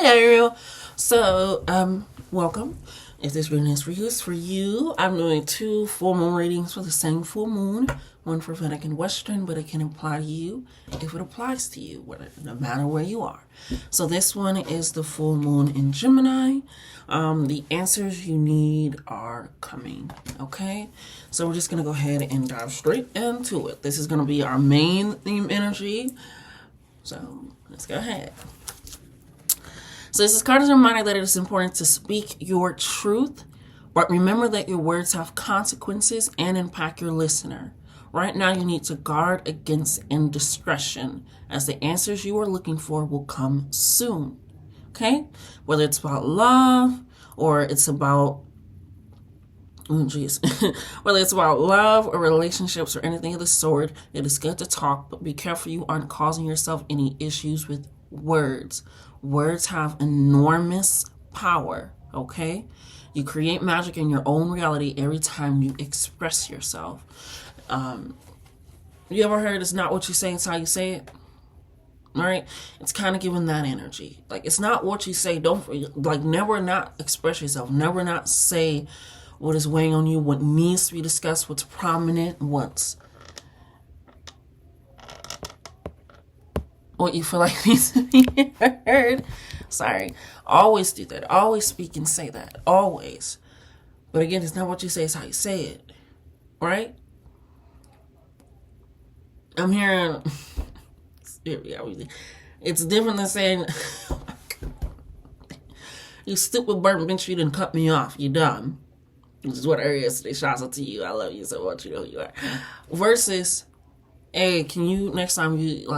Hello. So, welcome. If this reading is for you, it's for you. I'm doing 2 full moon readings for the same full moon. One for Vedic and Western, but it can apply to you if it applies to you, no matter where you are. So this one is the full moon in Gemini. The answers you need are coming, okay? So we're just going to go ahead and dive straight into it. This is going to be our main theme energy. So let's go ahead. So this is card as a reminder that it is important to speak your truth, but remember that your words have consequences and impact your listener. Right now, you need to guard against indiscretion, as the answers you are looking for will come soon. Okay? Whether it's about love or it's about, whether it's about love or relationships or anything of the sort, it is good to talk, but be careful you aren't causing yourself any issues with words. Words have enormous power, okay? You create magic in your own reality every time you express yourself. You ever heard it's not what you say, it's how you say it? All right? It's kind of giving that energy. Like, it's not what you say. Never not express yourself. Never not say what is weighing on you, what needs to be discussed, what's prominent, what you feel like needs to be heard. Sorry. Always do that. Always speak and say that. Always. But again, it's not what you say, it's how you say it. Right? I'm hearing... It's different than saying... You stupid burnt bitch, you didn't cut me off. You dumb. Which is what I heard yesterday. Shouts out to you. I love you so much. You know who you are. Versus, hey, can you, next time you,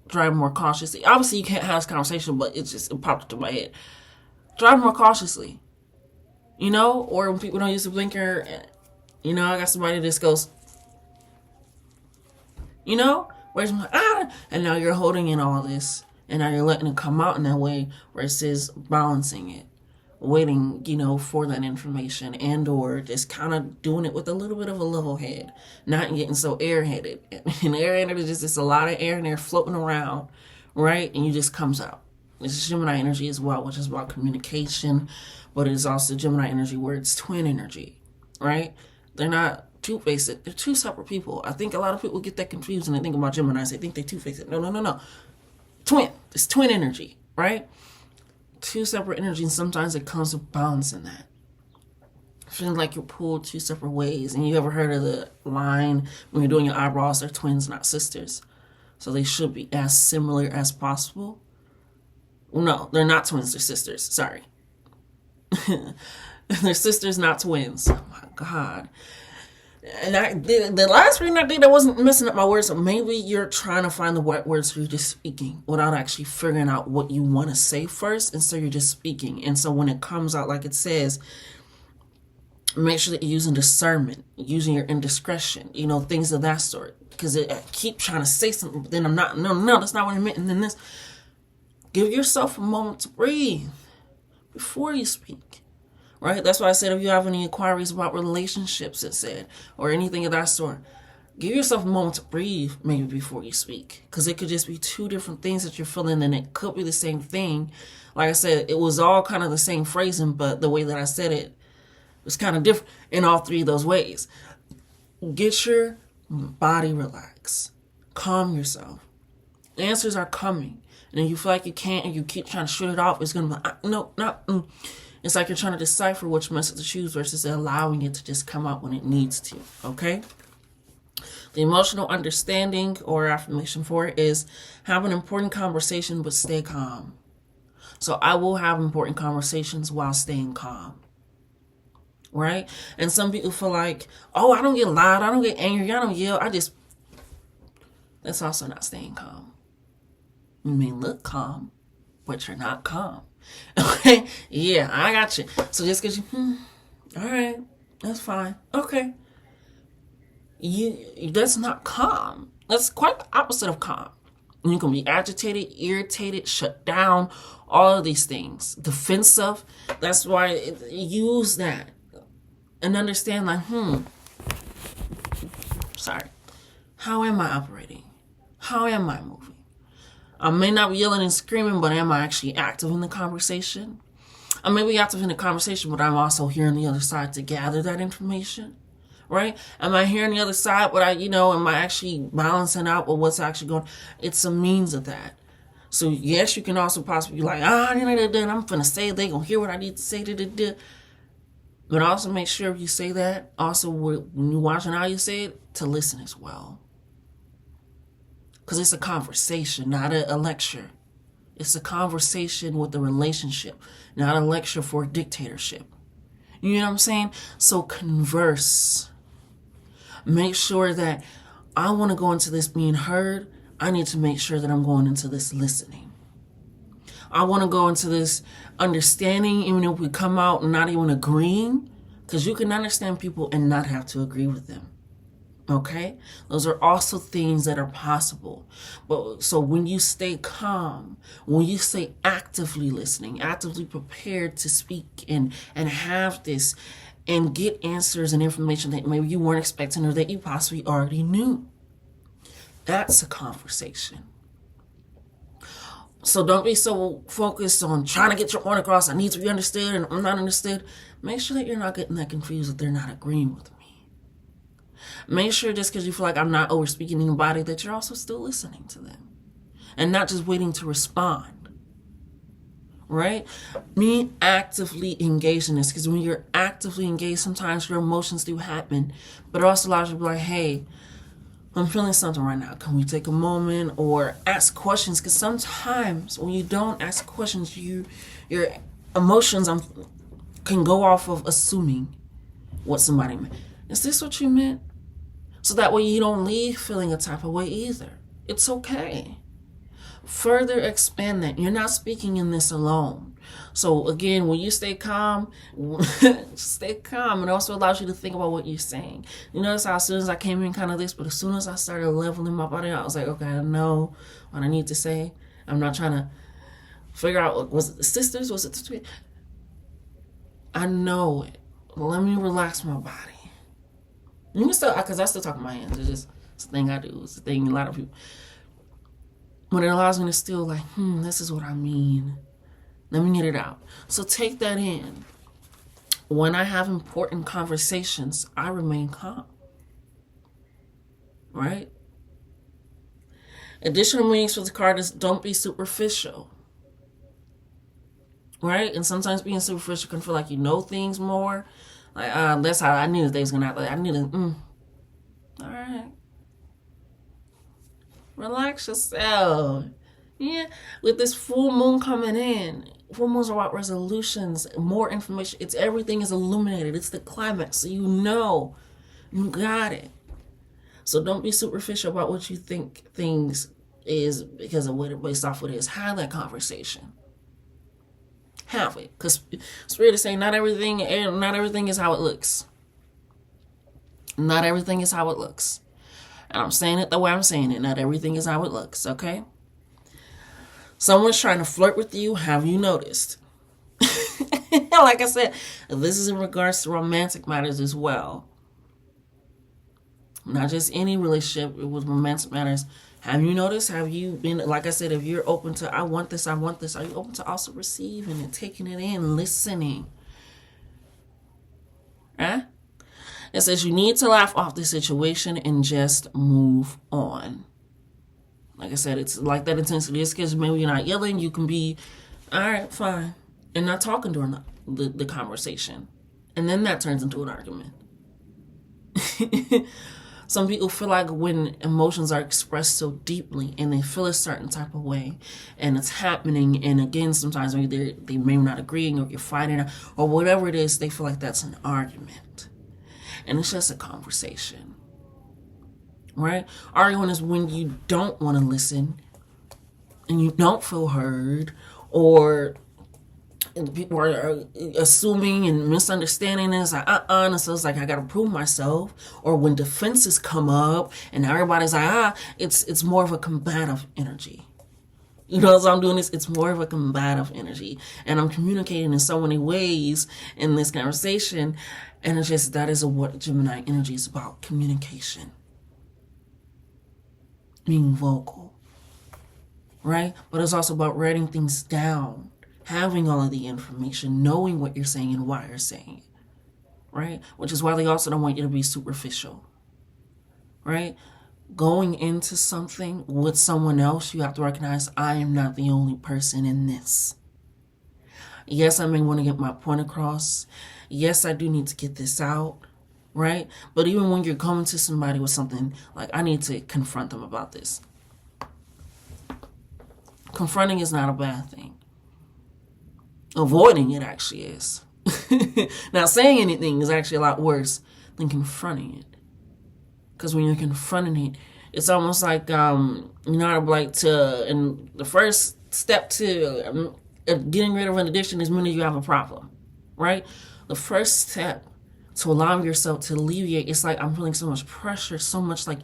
drive more cautiously. Obviously, you can't have this conversation, but it popped into my head. Drive more cautiously. You know? Or when people don't use the blinker, I got somebody that just goes, where's my, and now you're holding in all this, and now you're letting it come out in that way versus balancing it. Waiting, for that information, and or just kind of doing it with a little bit of a level head, not getting so airheaded. And airheaded is just a lot of air in there floating around, right? And you just comes out. This is Gemini energy as well, which is about communication, but it is also Gemini energy where it's twin energy, right? They're not two-faced. They're two separate people. I think a lot of people get that confused when they think about Geminis. They think they're two-faced. No. Twin. It's twin energy, right? Two separate energies, and sometimes it comes with balancing that. Feeling like you're pulled 2 separate ways. And you ever heard of the line, when you're doing your eyebrows, they're twins, not sisters. So they should be as similar as possible. No, they're not twins, they're sisters. Sorry. They're sisters, not twins. Oh my God. And the last reading I did, I wasn't messing up my words. So maybe you're trying to find the right words for you just speaking without actually figuring out what you want to say first. And so you're just speaking. And so when it comes out like it says, make sure that you're using discernment, using your indiscretion, things of that sort. Because I keep trying to say something, but then I'm not, no, that's not what I meant. And then this, give yourself a moment to breathe before you speak. Right? That's why I said if you have any inquiries about relationships, it said, or anything of that sort, give yourself a moment to breathe maybe before you speak. Because it could just be 2 different things that you're feeling, and it could be the same thing. Like I said, it was all kind of the same phrasing, but the way that I said it was kind of different in all 3 of those ways. Get your body relaxed. Calm yourself. Answers are coming. And if you feel like you can't and you keep trying to shut it off, it's going to be, no. It's like you're trying to decipher which message to choose versus allowing it to just come out when it needs to, okay? The emotional understanding or affirmation for it is have an important conversation but stay calm. So I will have important conversations while staying calm, right? And some people feel like, oh, I don't get loud, I don't get angry, I don't yell, that's also not staying calm. You may look calm, but you're not calm. Okay, yeah, I got you. So just because all right, that's fine. Okay, that's not calm. That's quite the opposite of calm. You can be agitated, irritated, shut down, all of these things, defensive. That's why use that and understand, sorry, how am I operating? How am I moving? I may not be yelling and screaming, but am I actually active in the conversation? I may be active in the conversation, but I'm also hearing the other side to gather that information, right? Am I hearing the other side, but am I actually balancing out with what's actually going? It's a means of that. So yes, you can also possibly be like, I'm finna say it, they gonna hear what I need to say. But also make sure if you say that, also when you're watching how you say it, to listen as well. Because it's a conversation, not a lecture. It's a conversation with a relationship, not a lecture for a dictatorship. You know what I'm saying? So converse. Make sure that I want to go into this being heard. I need to make sure that I'm going into this listening. I want to go into this understanding, even if we come out not even agreeing, because you can understand people and not have to agree with them. Okay? Those are also things that are possible. But so when you stay calm, when you stay actively listening, actively prepared to speak and have this and get answers and information that maybe you weren't expecting or that you possibly already knew, that's a conversation. So don't be so focused on trying to get your point across. I need to be understood and I'm not understood. Make sure that you're not getting that confused, that they're not agreeing with me. Make sure just because you feel like I'm not over speaking anybody, that you're also still listening to them and not just waiting to respond. Right? Be actively engaged in this, because when you're actively engaged, sometimes your emotions do happen, but it also allows you to be like, hey, I'm feeling something right now. Can we take a moment or ask questions? Because sometimes when you don't ask questions, your emotions can go off of assuming what somebody meant. Is this what you meant? So that way you don't leave feeling a type of way either. It's okay. Further expand that. You're not speaking in this alone. So again, when you stay calm, stay calm. It also allows you to think about what you're saying. You notice how as soon as I came in kind of this, but as soon as I started leveling my body, I was like, okay, I know what I need to say. I'm not trying to figure out, was it the sisters? Was it the twin? I know it. Let me relax my body. You can still, because I still talk with my hands. It's a thing I do. It's a thing a lot of people. But it allows me to still like, this is what I mean. Let me get it out. So take that in. When I have important conversations, I remain calm. Right? Additional meanings for the card is don't be superficial. Right? And sometimes being superficial can feel like you know things more. Like, that's how I knew things gonna happen. I knew that, all right. Relax yourself. Yeah, with this full moon coming in, full moons are about resolutions, more information. Everything is illuminated. It's the climax, so you got it. So don't be superficial about what you think things is because of what it based off what it is. Have that conversation. Have it, because Spirit is saying not everything is how it looks. Not everything is how it looks. And I'm saying it the way I'm saying it. Not everything is how it looks, okay? Someone's trying to flirt with you. Have you noticed? Like I said, this is in regards to romantic matters as well. Not just any relationship with romantic matters. Have you noticed? Have you been, like I said, if you're open to, I want this, are you open to also receiving and taking it in, listening? Huh? It says you need to laugh off the situation and just move on. Like I said, it's like that intensity. It's because maybe you're not yelling. You can be, all right, fine, and not talking during the conversation. And then that turns into an argument. Some people feel like when emotions are expressed so deeply and they feel a certain type of way and it's happening, and again, sometimes maybe they may not agreeing or you're fighting or whatever it is, they feel like that's an argument. And it's just a conversation, right? Arguing is when you don't want to listen and you don't feel heard, or people are assuming and misunderstanding this, like, and so it's like, I got to prove myself. Or when defenses come up and everybody's like, it's more of a combative energy. You know, as I'm doing this, it's more of a combative energy. And I'm communicating in so many ways in this conversation. And it's just, that is what Gemini energy is about, communication. Being vocal. right? But it's also about writing things down, having all of the information, knowing what you're saying and why you're saying it, right? Which is why they also don't want you to be superficial, right? Going into something with someone else, you have to recognize I am not the only person in this. Yes, I may want to get my point across. Yes, I do need to get this out, right? But even when you're coming to somebody with something, like, I need to confront them about this. Confronting is not a bad thing. Avoiding it actually is. Now, saying anything is actually a lot worse than confronting it. Because when you're confronting it, it's almost like, and the first step to getting rid of an addiction is when you have a problem, right? The first step to allowing yourself to alleviate, it's like, I'm feeling so much pressure, so much like,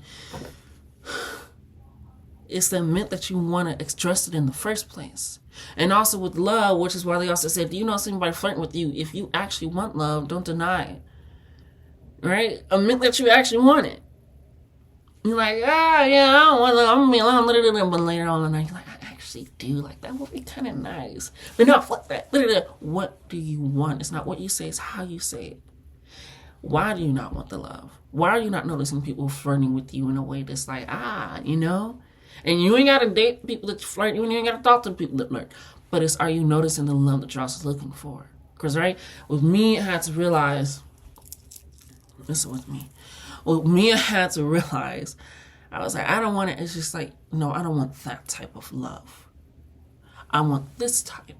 it's the admit that you want to address it in the first place. And also with love, which is why they also said, do you know somebody flirting with you? If you actually want love, don't deny it, right? Admit that you actually want it. You're like, yeah, I don't want love, I'm alone, but later on in the night, you're like, I actually do, like, that would be kind of nice. But no, fuck that. What do you want? It's not what you say, it's how you say it. Why do you not want the love? Why are you not noticing people flirting with you in a way that's like, you know? And you ain't got to date people that flirt. You ain't got to talk to people that flirt. But it's, are you noticing the love that you're also looking for? Because, right, with me, I had to realize, listen with me. With me, I had to realize, I was like, I don't want it. It's just like, no, I don't want that type of love. I want this type.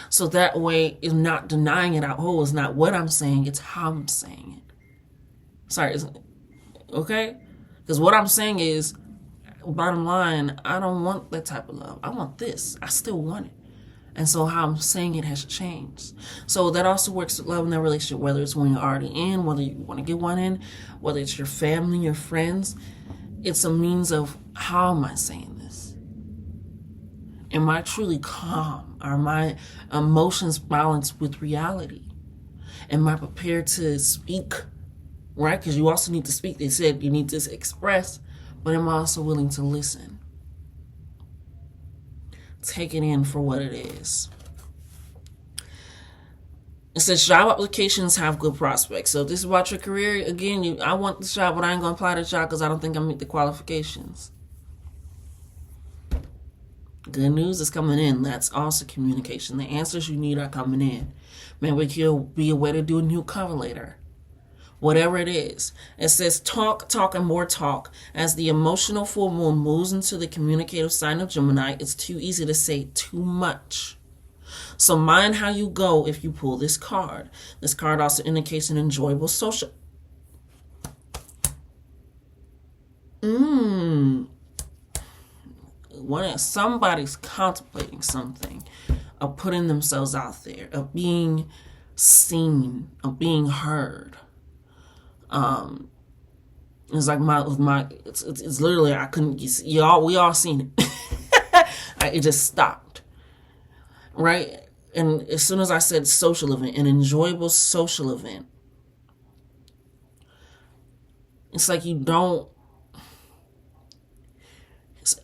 So that way, it's not denying it out. Oh, it's not what I'm saying. It's how I'm saying it. Sorry, okay? Because what I'm saying is, bottom line, I don't want that type of love. I want this. I still want it. And so how I'm saying it has changed. So that also works with love in that relationship, whether it's when you're already in, whether you want to get one in, whether it's your family, your friends. It's a means of, how am I saying this? Am I truly calm? Are my emotions balanced with reality? Am I prepared to speak? Right? Because you also need to speak. They said you need to express, but am I also willing to listen? Take it in for what it is. It says job applications have good prospects. So if this is about your career, again, I want this job, but I ain't going to apply to the job because I don't think I meet the qualifications. Good news is coming in. That's also communication. The answers you need are coming in. Maybe it could be a way to do a new cover letter. Whatever it is. It says talk, and more talk. As the emotional full moon moves into the communicative sign of Gemini, it's too easy to say too much. So mind how you go if you pull this card. This card also indicates an enjoyable social. When somebody's contemplating something, of putting themselves out there, of being seen, of being heard. It's like it's literally, I couldn't get, we all seen it. It just stopped, right? And as soon as I said social event, an enjoyable social event, it's like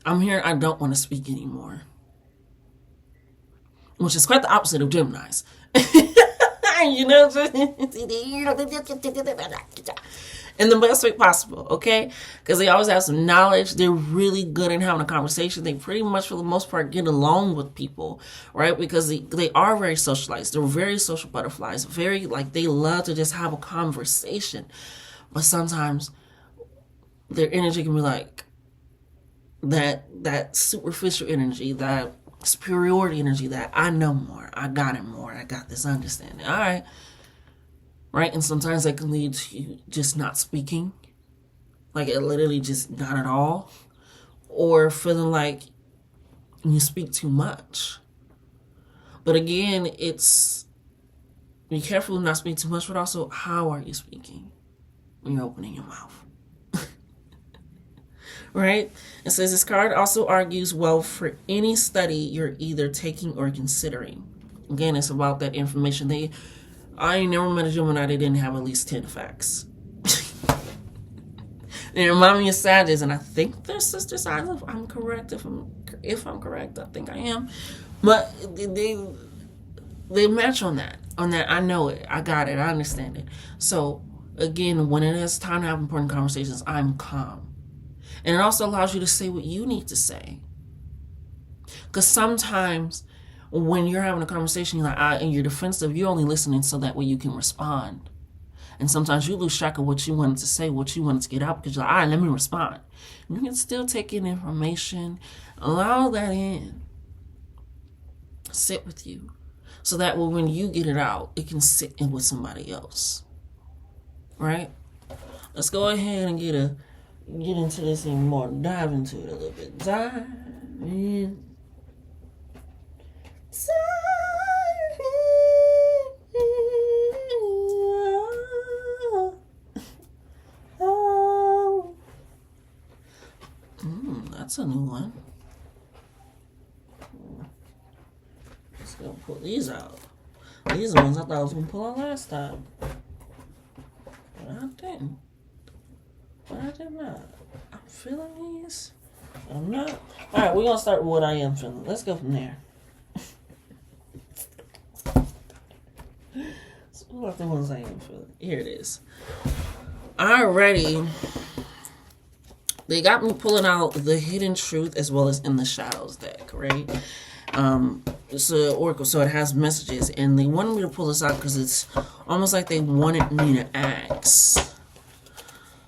I'm here, I don't want to speak anymore. Which is quite the opposite of Geminis. You know, in the best way possible, okay? Because they always have some knowledge. They're really good at having a conversation. They pretty much, for the most part, get along with people, right? Because they are very socialized. They're very social butterflies. Very, like, they love to just have a conversation. But sometimes their energy can be like that superficial energy, that superiority energy, that I know more, I got it more, I got this understanding. All right. Right? And sometimes that can lead to you just not speaking. Like, it literally just not at all. Or feeling like you speak too much. But again, it's, be careful of not speaking too much, but also, how are you speaking when you're opening your mouth? Right? It says this card also argues well for any study you're either taking or considering. Again, it's about that information. I ain't never met a Gemini that didn't have at least 10 facts. They remind me of Sagittarius, and I think they're sister signs. If I'm correct, if I'm correct, I think I am. But they match on that. On that, I know it. I got it. I understand it. So again, when it is time to have important conversations, I'm calm, and it also allows you to say what you need to say. Because sometimes when you're having a conversation, you're like, and you're defensive, you're only listening so that way you can respond. And sometimes you lose track of what you wanted to say, what you wanted to get out, because you're like, all right, let me respond. You can still take in information, allow that in, sit with you, so that way when you get it out, it can sit in with somebody else. Right? Let's go ahead and get into this even more. Dive into it a little bit. Dive in. That's a new one. Let's go pull these out. These are the ones I thought I was going to pull out last time. But I didn't. But I did not. I'm feeling these. I'm not. Alright, we're going to start with what I am feeling. Let's go from there. So what are the ones I am feeling? Here it is. Alrighty. They got me pulling out the Hidden Truth as well as In the Shadows deck, right? It's an oracle, so it has messages, and they wanted me to pull this out because it's almost like they wanted me to ask,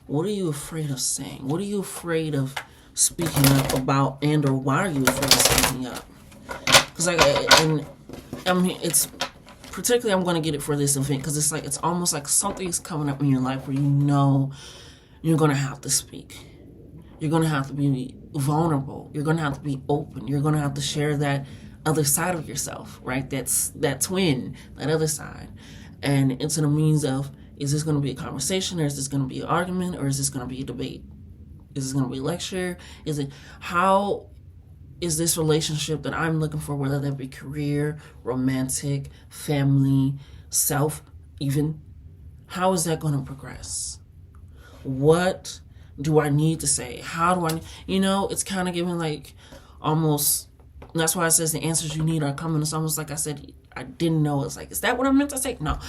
what are you afraid of saying? What are you afraid of speaking up about, and or why are you afraid of speaking up? Because it's particularly, I'm going to get it for this event because it's almost like something's coming up in your life where you know you're going to have to speak. You're going to have to be vulnerable. You're going to have to be open. You're going to have to share that other side of yourself, right? That's that twin, that other side. And it's in a means of, is this going to be a conversation, or is this going to be an argument, or is this going to be a debate? Is this going to be a lecture? How is this relationship that I'm looking for, whether that be career, romantic, family, self, even, how is that going to progress? What do I need to say? How do I, it's kind of giving like almost, that's why it says the answers you need are coming. It's almost like I said, I didn't know. It's like, is that what I meant to say? No,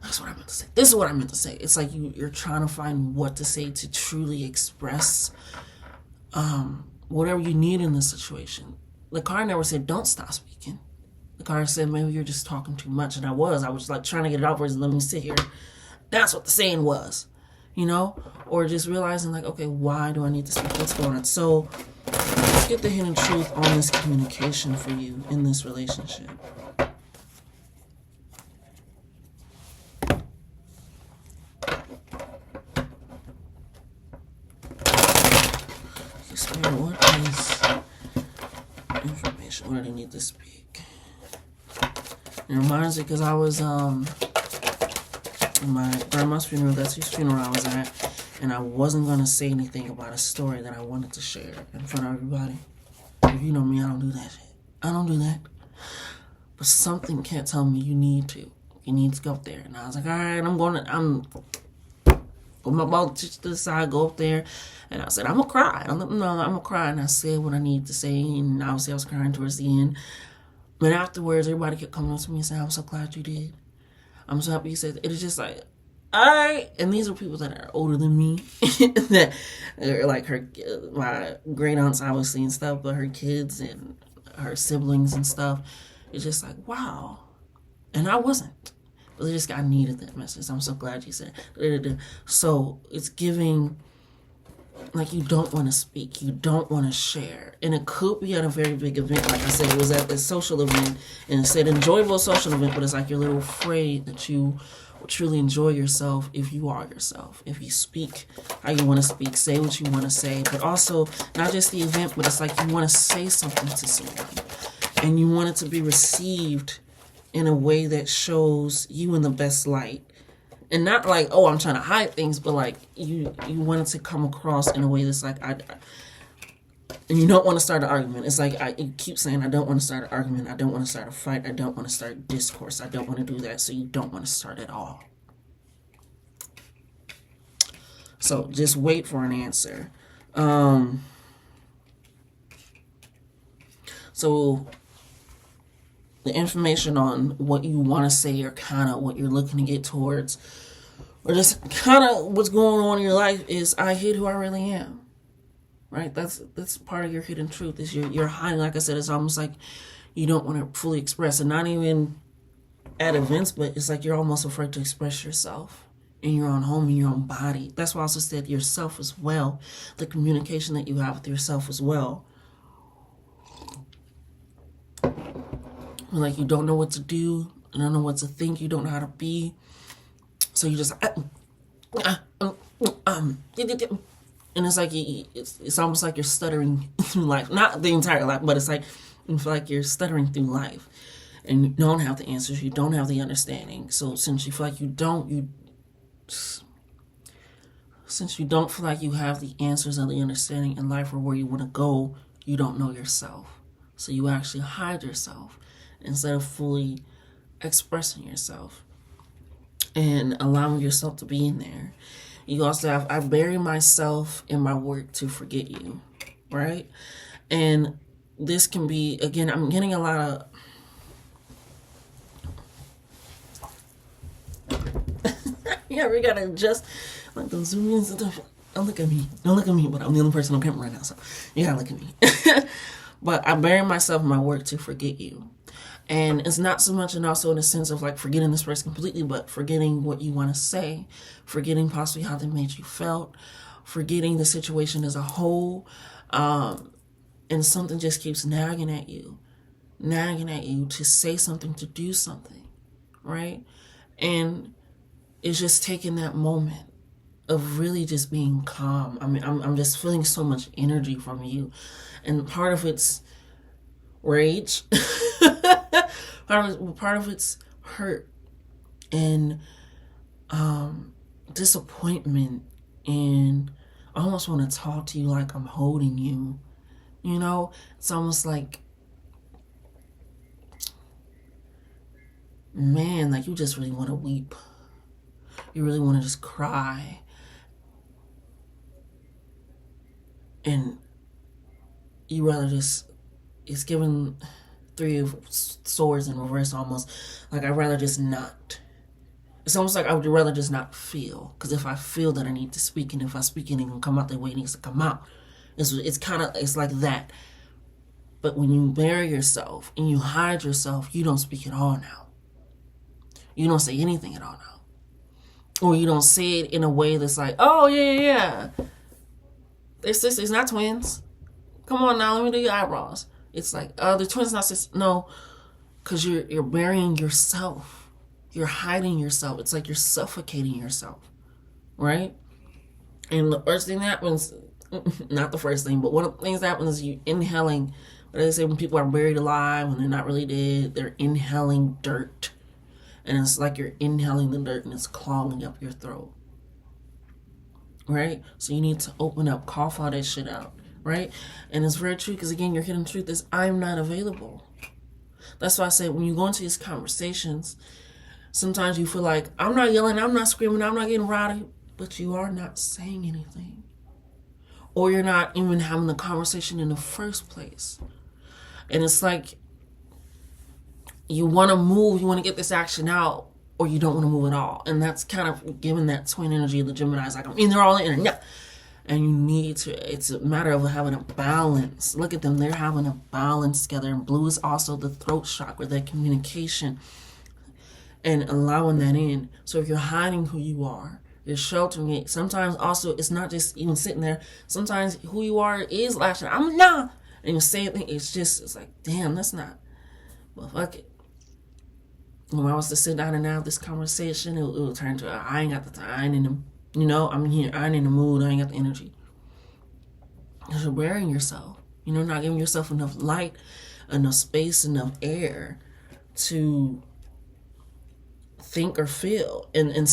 that's what I meant to say. This is what I meant to say. It's like you're trying to find what to say to truly express whatever you need in this situation. The card never said, don't stop speaking. The card said, maybe you're just talking too much. And I was like trying to get it out versus let me sit here. That's what the saying was. Or just realizing like, okay, why do I need to speak? What's going on? So let's get the hidden truth on this communication for you in this relationship. Spirit, what is information? What do I need to speak? It reminds me because I was in my grandma's funeral, that's whose funeral I was at, and I wasn't going to say anything about a story that I wanted to share in front of everybody. If you know me, I don't do that shit. I don't do that. But something can't tell me you need to. You need to go up there. And I was like, all right, I'm put my ball to the side, go up there. And I said, I'm going to cry. I'm going to cry. And I said what I need to say. And obviously I was crying towards the end. But afterwards, everybody kept coming up to me and saying, I'm so glad you did. I'm so happy you said that. It was just like, all right. And these are people that are older than me. That are like my great aunts, obviously, and stuff, but her kids and her siblings and stuff. It's just like, wow. And I wasn't. But I needed that message. I'm so glad you said. So it's giving, like, you don't want to speak. You don't want to share. And it could be at a very big event. Like I said, it was at this social event. And it said enjoyable social event. But it's like you're a little afraid that you will truly enjoy yourself if you are yourself. If you speak how you want to speak. Say what you want to say. But also, not just the event, but it's like you want to say something to someone. And you want it to be received in a way that shows you in the best light. And not like, oh, I'm trying to hide things, but like you want it to come across in a way that's like, and you don't want to start an argument. It's like, you keep saying, I don't want to start an argument. I don't want to start a fight. I don't want to start discourse. I don't want to do that. So you don't want to start at all. So just wait for an answer. So the information on what you want to say, or kind of what you're looking to get towards, or just kind of what's going on in your life, is I hid who I really am. Right? That's part of your hidden truth. Is you're hiding. Like I said, it's almost like you don't want to fully express, and not even at events, but it's like you're almost afraid to express yourself in your own home, in your own body. That's why I also said yourself as well, the communication that you have with yourself as well. Like you don't know what to do, you don't know what to think, you don't know how to be, so you just and it's like it's almost like you're stuttering through life. Not the entire life, but it's like you feel like you're stuttering through life, and you don't have the answers, you don't have the understanding. So since you feel like you don't feel like you have the answers and the understanding in life or where you want to go, you don't know yourself. So you actually hide yourself instead of fully expressing yourself and allowing yourself to be in there. You also have, I bury myself in my work to forget you, right? And this can be, again, I'm getting a lot of yeah, we gotta adjust like the zoom in stuff. Don't look at me, but I'm the only person on camera right now, so you gotta look at me. But I bury myself in my work to forget you. And it's not so much, and also in a sense of like forgetting this person completely, but forgetting what you want to say, forgetting possibly how they made you felt, forgetting the situation as a whole. And something just keeps nagging at you to say something, to do something, right? And it's just taking that moment of really just being calm. I mean, I'm just feeling so much energy from you. And part of it's rage. part of it's hurt and disappointment, and I almost want to talk to you like I'm holding you. You know, it's almost like, man, like you just really want to weep. You really want to just cry. And you rather just, it's given 3 of swords in reverse almost. Like I'd rather just not. It's almost like I would rather just not feel. Because if I feel that I need to speak, and if I speak, it ain't gonna come out the way it needs to come out. It's kind of, it's like that. But when you bury yourself and you hide yourself, you don't speak at all now. You don't say anything at all now. Or you don't say it in a way that's like, oh, yeah. They're sisters, not twins. Come on now, let me do your eyebrows. It's like, the twins, not sisters. No, because you're burying yourself. You're hiding yourself. It's like you're suffocating yourself, right? And the first thing that happens, not the first thing, but one of the things that happens is you inhaling. What do they say when people are buried alive, when they're not really dead? They're inhaling dirt. And it's like you're inhaling the dirt and it's clogging up your throat. Right? So you need to open up, cough all that shit out. Right? And it's very true, because again, your hidden truth is I'm not available. That's why I say when you go into these conversations, sometimes you feel like I'm not yelling, I'm not screaming, I'm not getting rowdy, but you are not saying anything. Or you're not even having the conversation in the first place. And it's like you want to move, you want to get this action out, or you don't want to move at all. And that's kind of giving that twin energy of the Gemini. It's like, I mean, they're all in there. And you need to, it's a matter of having a balance. Look at them, they're having a balance together. And blue is also the throat chakra, that communication, and allowing that in. So if you're hiding who you are, you're sheltering it. Sometimes also, it's not just even sitting there. Sometimes who you are is lashing. I'm not. And you say it, it's like, damn, that's not. Well, fuck it. When I was to sit down and have this conversation, it would turn to, I ain't got the time. I ain't in the, I'm here. I ain't in the mood. I ain't got the energy. Because you're burying yourself. Not giving yourself enough light, enough space, enough air to think or feel. And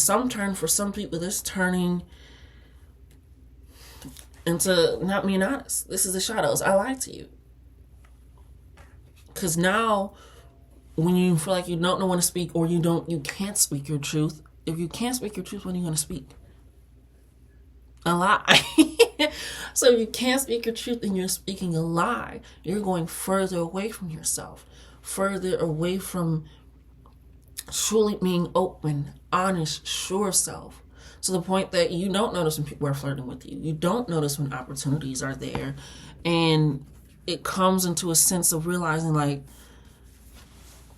for some people, this turning into not being honest. This is the shadows. I lied to you. Because now, when you feel like you don't know when to speak, or you can't speak your truth. If you can't speak your truth, when are you going to speak? a lie. So if you can't speak your truth and you're speaking a lie, you're going further away from yourself, further away from truly being open, honest, sure self. To the point that you don't notice when people are flirting with you. You don't notice when opportunities are there. And it comes into a sense of realizing, like,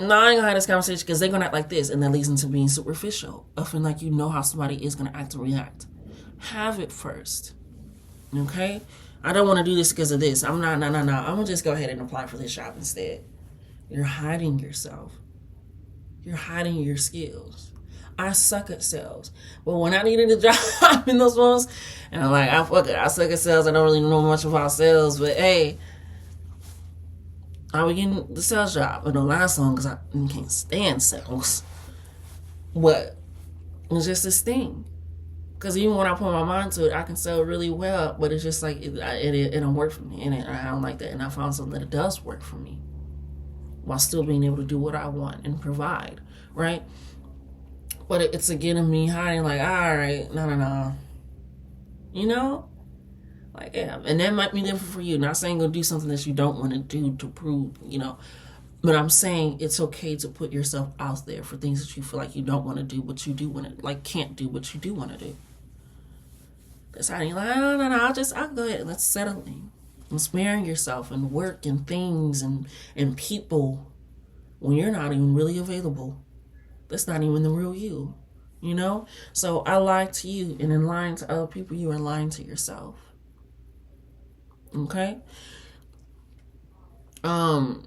no, I ain't gonna have this conversation because they're gonna act like this. And that leads into being superficial. Of feeling like you know how somebody is gonna act and react. Have it first. Okay? I don't want to do this because of this. I'm gonna just go ahead and apply for this job instead. You're hiding yourself. You're hiding your skills. I suck at sales. But when I needed a job in those moments, and I'm like, I suck at sales. I don't really know much about sales. But hey, I was getting the sales job. It don't last long because I can't stand sales. But it's just this thing. Because even when I put my mind to it, I can sell really well. But it's just like, it don't work for me. And I don't like that. And I found something that does work for me, while still being able to do what I want and provide, right? But it's again of me hiding, like, all right, no. You know? Like, yeah. And that might be different for you. Not saying go do something that you don't want to do to prove, But I'm saying it's okay to put yourself out there for things that you feel like you don't want to do, but you do want to, like, can't do what you do want to do. That's how you're like, no, I'll go ahead. Let's settle in. And sparing yourself and work and things and people when you're not even really available. That's not even the real you, So I lied to you, and in lying to other people, you are lying to yourself. Okay? I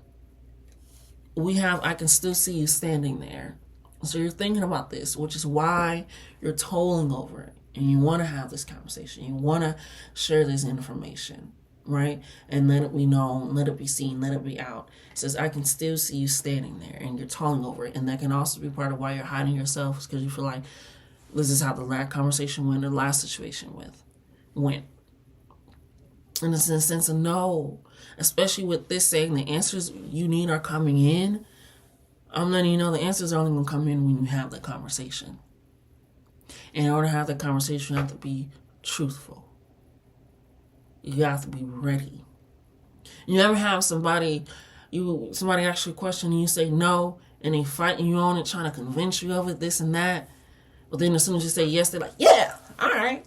can still see you standing there. So you're thinking about this, which is why you're tolling over it. And you want to have this conversation. You want to share this information. Right? And let it be known, let it be seen, let it be out. It says, I can still see you standing there, and you're tolling over it. And that can also be part of why you're hiding yourself, is because you feel like this is how the last conversation went, the last situation went. And it's in a sense of no. Especially with this saying the answers you need are coming in. I'm letting you know the answers are only going to come in when you have the conversation. And in order to have the conversation, you have to be truthful. You have to be ready. You ever have somebody asks you a question and you say no, and they fighting you on it, trying to convince you of it, this and that. But then as soon as you say yes, they're like, yeah, all right.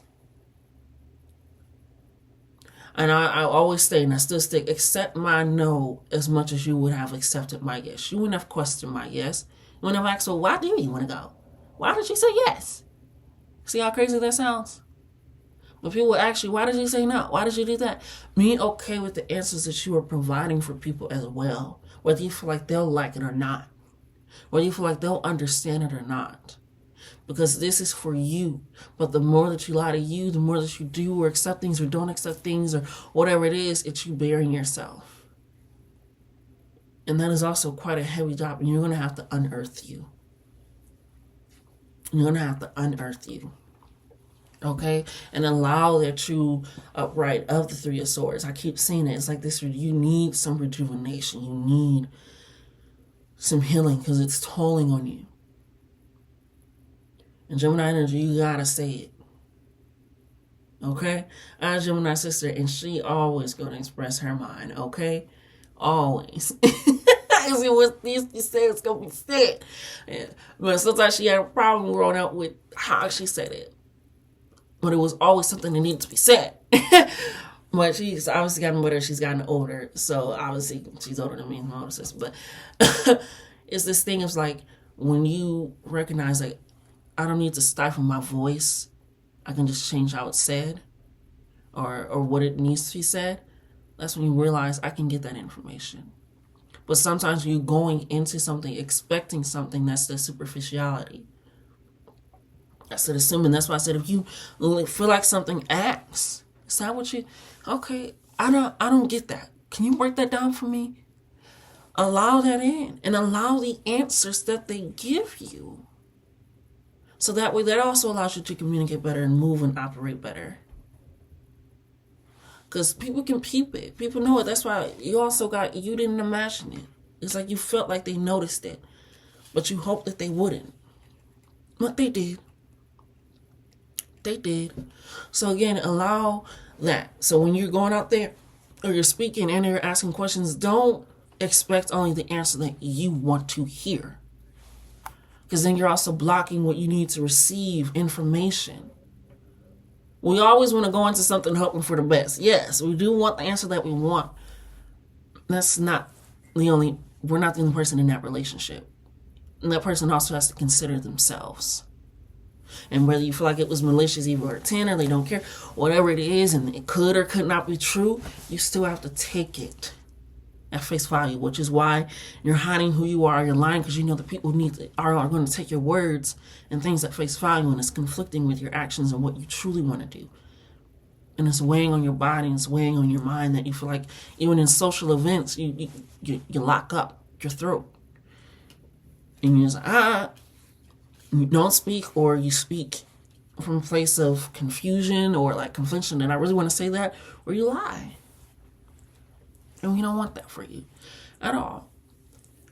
And I always say, and I still stick, accept my no as much as you would have accepted my yes. You wouldn't have questioned my yes. You wouldn't have asked, well, why do you want to go? Why did you say yes? See how crazy that sounds? But people will ask you, why did you say no? Why did you do that? Being okay with the answers that you are providing for people as well. Whether you feel like they'll like it or not. Whether you feel like they'll understand it or not. Because this is for you. But the more that you lie to you, the more that you do or accept things or don't accept things or whatever it is, it's you bearing yourself. And that is also quite a heavy job. And you're going to have to unearth you. You're going to have to unearth you. Okay, and allow that true upright of the Three of Swords. I keep saying it. It's like this. You need some rejuvenation. You need some healing because it's tolling on you. And Gemini energy, you gotta say it. Okay, I have a Gemini sister, and she always gonna express her mind. Okay, always. Because it was this you said, it's gonna be said. Yeah. But sometimes she had a problem growing up with how she said it. But it was always something that needed to be said. But she's obviously gotten better. She's gotten older. So obviously she's older than me and my older sister. But it's this thing of like, when you recognize like, I don't need to stifle my voice. I can just change how it's said or what it needs to be said. That's when you realize I can get that information. But sometimes you're going into something, expecting something that's the superficiality. I said assuming. That's why I said if you feel like something, ask. Is that what you? Okay, I don't get that. Can you break that down for me? Allow that in and allow the answers that they give you. So that way, that also allows you to communicate better and move and operate better. Because people can peep it. People know it. That's why you didn't imagine it. It's like you felt like they noticed it, but you hoped that they wouldn't. But they did. They did. So again, allow that. So when you're going out there or you're speaking and you're asking questions, don't expect only the answer that you want to hear. Because then you're also blocking what you need to receive information. We always want to go into something hoping for the best. Yes, we do want the answer that we want. That's not we're not the only person in that relationship. And that person also has to consider themselves. And whether you feel like it was malicious, evil, or 10, or they don't care, whatever it is, and it could or could not be true, you still have to take it at face value, which is why you're hiding who you are. You're lying because you know the people are going to take your words and things at face value, and it's conflicting with your actions and what you truly want to do. And it's weighing on your body, and it's weighing on your mind, that you feel like even in social events, you lock up your throat. And you're just, you don't speak, or you speak from a place of confusion or like confliction, and I really want to say that, or you lie. And we don't want that for you at all.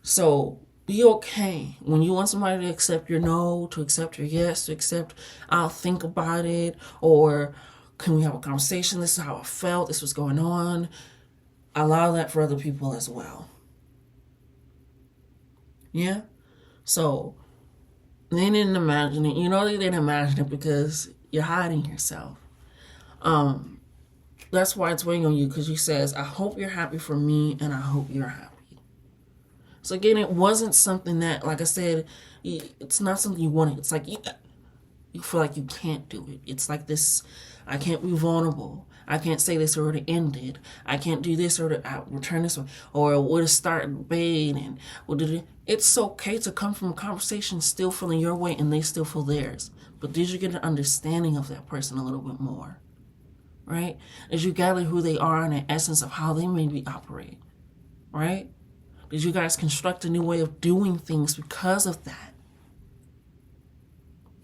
So be okay when you want somebody to accept your no, to accept your yes, to accept I'll think about it, or can we have a conversation? This is how I felt. This was going on. Allow that for other people as well. Yeah? So they didn't imagine it. You know they didn't imagine it because you're hiding yourself. That's why it's weighing on you, because you says, I hope you're happy for me, and I hope you're happy. So again, it wasn't something that, like I said, it's not something you wanted. It's like you feel like you can't do it. It's like this, I can't be vulnerable. I can't say this or it ended. I can't do this or I return this, or would have started debating, and would it. It's okay to come from a conversation still feeling your way and they still feel theirs. But did you get an understanding of that person a little bit more? Right? As you gather who they are and the essence of how they maybe operate. Right? Did you guys construct a new way of doing things because of that?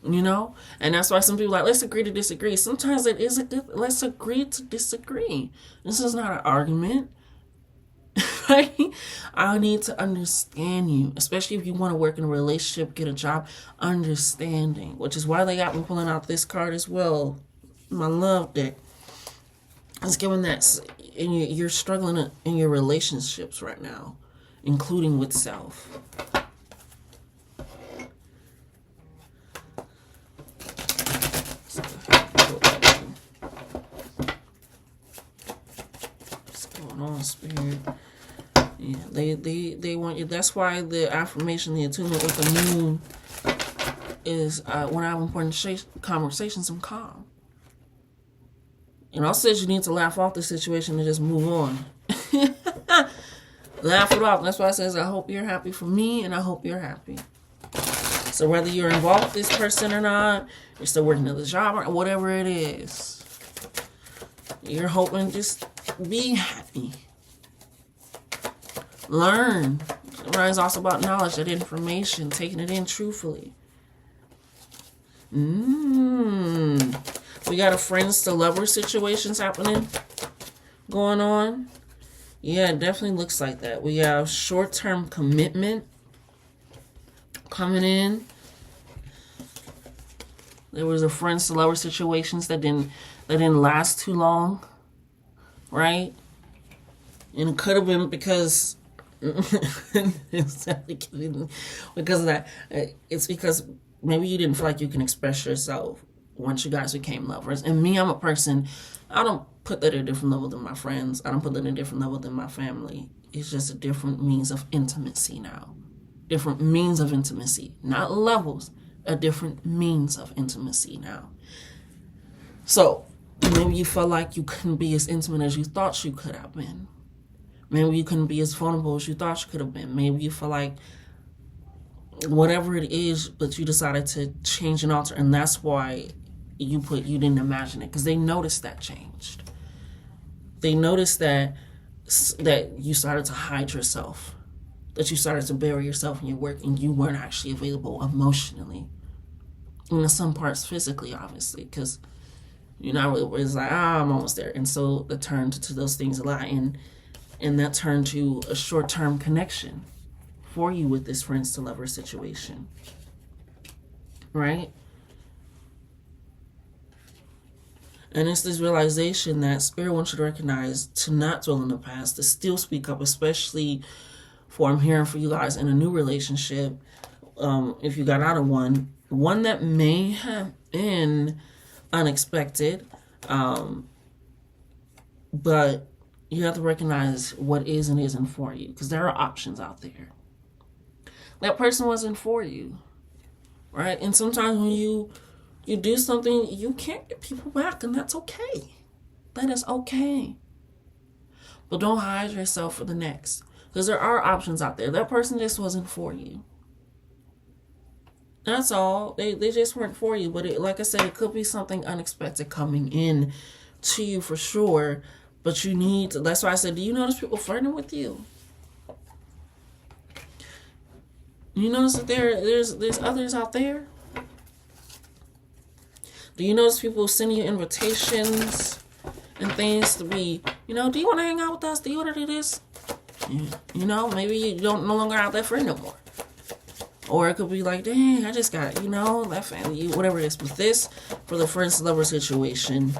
You know? And that's why some people are like, let's agree to disagree. Sometimes it is a good, let's agree to disagree. This is not an argument. Right? I need to understand you, especially if you want to work in a relationship, get a job, understanding, which is why they got me pulling out this card as well. My love deck. It's given that you're struggling in your relationships right now, including with self. What's going on, Spirit? Yeah, they want you. That's why the affirmation, the attunement with the moon is when I have important conversations, I'm calm. And also says you need to laugh off the situation and just move on. Laugh it off. That's why it says, I hope you're happy for me, and I hope you're happy. So whether you're involved with this person or not, you're still working at the job or whatever it is, you're hoping just be happy. Learn. It's also about knowledge, that information, taking it in truthfully. We got a friends to lovers situations happening, going on. Yeah, it definitely looks like that. We have short-term commitment coming in. There was a friends to lovers situations that didn't last too long, right? And it could have been because because of that. It's because maybe you didn't feel like you can express yourself once you guys became lovers. And me, I'm a person, I don't put that at a different level than my friends. I don't put that at a different level than my family. It's just a different means of intimacy now. Different means of intimacy. Not levels, a different means of intimacy now. So, maybe you felt like you couldn't be as intimate as you thought you could have been. Maybe you couldn't be as vulnerable as you thought you could have been. Maybe you feel like whatever it is, but you decided to change and alter, and that's why you didn't imagine it, because they noticed that changed. They noticed that you started to hide yourself, that you started to bury yourself in your work, and you weren't actually available emotionally. And in some parts physically, obviously, because you're not really, it's like, I'm almost there. And so it turned to those things a lot, and that turned to a short-term connection for you with this friends to lover situation. Right? And it's this realization that Spirit wants you to recognize, to not dwell in the past, to still speak up, especially for I'm hearing for you guys in a new relationship. If you got out of one that may have been unexpected, but you have to recognize what is and isn't for you, because there are options out there. That person wasn't for you, right? And sometimes when you do something, you can't get people back, and that's okay. That is okay. But don't hide yourself for the next, because there are options out there. That person just wasn't for you. That's all. They just weren't for you. But like I said, it could be something unexpected coming in to you for sure. But you need to, that's why I said, do you notice people flirting with you? You notice that there's others out there? Do you notice people sending you invitations and things to be, do you want to hang out with us? Do you want to do this? Maybe you don't no longer have that friend no more. Or it could be like, dang, I just got, that family, whatever it is. But this, for the friends lover situation,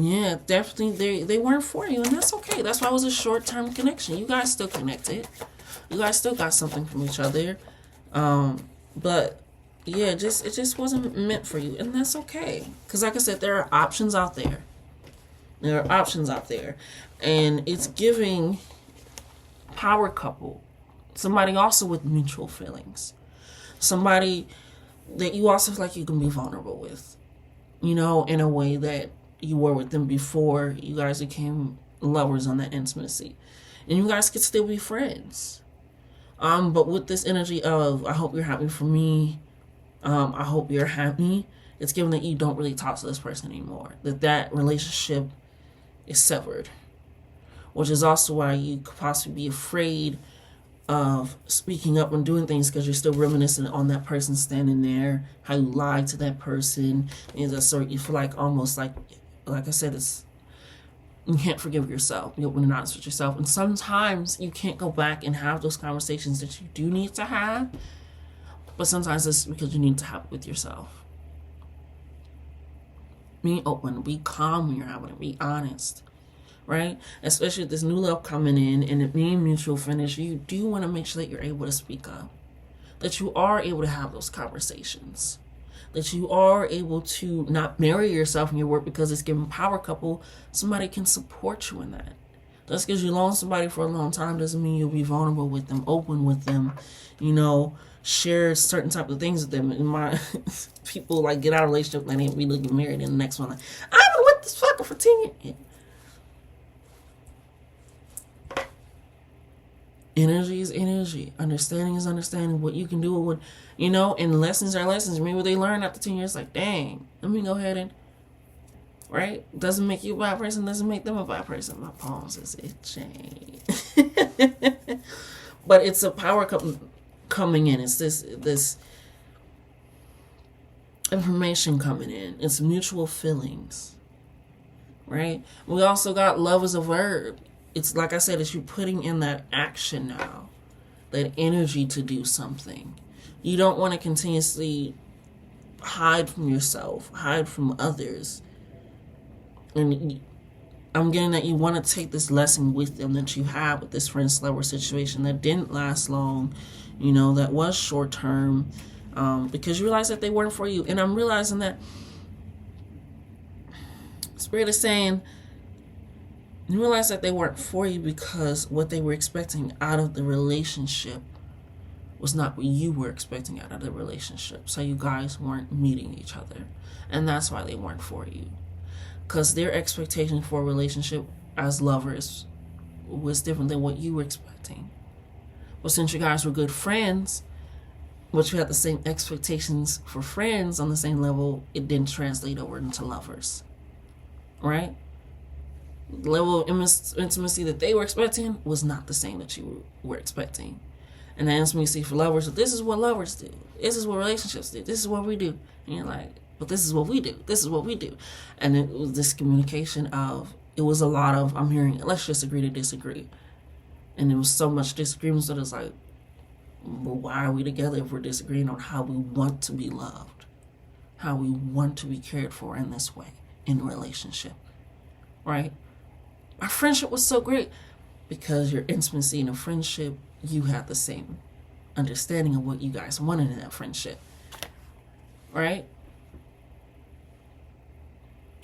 yeah, definitely they weren't for you, and that's okay. That's why it was a short-term connection. You guys still connected. You guys still got something from each other. But yeah, it just wasn't meant for you, and that's okay. Because like I said, there are options out there. There are options out there. And it's giving power couple. Somebody also with mutual feelings. Somebody that you also feel like you can be vulnerable with. In a way that you were with them before you guys became lovers on that intimacy. And you guys could still be friends. But with this energy of, I hope you're happy for me. I hope you're happy. It's given that you don't really talk to this person anymore. That relationship is severed. Which is also why you could possibly be afraid of speaking up and doing things, because you're still reminiscing on that person standing there, how you lied to that person. And you feel like almost like I said, you can't forgive yourself. You're not honest with yourself. And sometimes you can't go back and have those conversations that you do need to have. But sometimes it's because you need to have it with yourself. Be open, be calm when you're having it, be honest. Right? Especially with this new love coming in and it being mutual finish, you do want to make sure that you're able to speak up. That you are able to have those conversations. That you are able to not marry yourself in your work because it's giving power couple. Somebody can support you in that. Just because you loan somebody for a long time doesn't mean you'll be vulnerable with them, open with them, share certain type of things with them. And my people get out of a relationship and they ain't really get married, and the next one I've been with this fucker for 10 years. Yeah. Energy is energy. Understanding is understanding. What you can do with and lessons are lessons. Maybe they learn after 10 years, dang, let me go ahead and, right? Doesn't make you a bad person, doesn't make them a bad person. My palms is itching. But it's a power coming in. It's this information coming in. It's mutual feelings, right? We also got love as a verb. It's like I said, it's you putting in that action now, that energy to do something. You don't want to continuously hide from yourself, hide from others. And I'm getting that you want to take this lesson with them that you have with this friend lover situation that didn't last long, that was short term, because you realize that they weren't for you. And I'm realizing that Spirit is saying, you realize that they weren't for you because what they were expecting out of the relationship was not what you were expecting out of the relationship. So you guys weren't meeting each other. And that's why they weren't for you. Because their expectation for a relationship as lovers was different than what you were expecting. But since you guys were good friends, but you had the same expectations for friends on the same level, it didn't translate over into lovers. Right? The level of intimacy that they were expecting was not the same that you were expecting. And the intimacy for lovers, this is what lovers do. This is what relationships do. This is what we do. And you're like, but this is what we do. This is what we do. And it was this communication of, it was a lot of, I'm hearing, let's just agree to disagree. And there was so much disagreement that it's like, well, why are we together if we're disagreeing on how we want to be loved? how we want to be cared for in this way in a relationship, right? Our friendship was so great because your intimacy in a friendship, you had the same understanding of what you guys wanted in that friendship, right?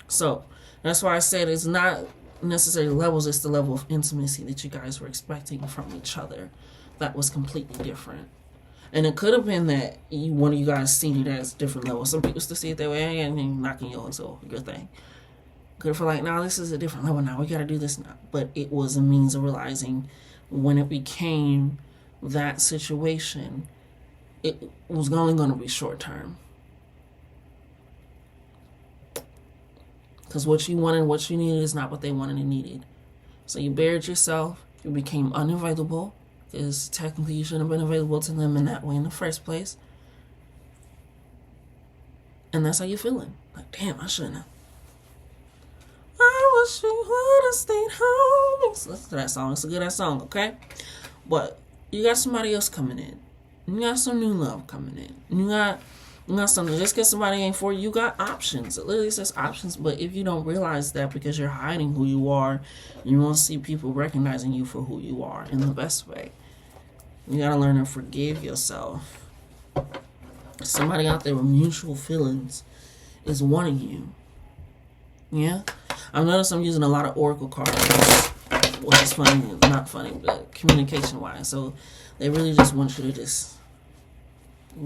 So that's why I said it's not necessarily levels, it's the level of intimacy that you guys were expecting from each other that was completely different. And it could have been that one of you guys seen it as different levels. Some people still see it that way, and then knocking yours, so good thing. Could have felt like, now this is a different level now, we got to do this now. But it was a means of realizing when it became that situation, it was only going to be short term. Because what you wanted, what you needed is not what they wanted and needed. So you buried yourself, you became unavailable, because technically you shouldn't have been available to them in that way in the first place. And that's how you're feeling. Like, damn, I shouldn't have. I wish you would have stayed home. Listen to that song. It's a good ass song, okay? But you got somebody else coming in. You got some new love coming in. You got something. Just because somebody ain't for you, you got options. It literally says options. But if you don't realize that because you're hiding who you are, you won't see people recognizing you for who you are in the best way. You gotta learn to forgive yourself. Somebody out there with mutual feelings is wanting you. Yeah? I've noticed I'm using a lot of oracle cards, which is funny, not funny, but communication-wise. So they really just want you to just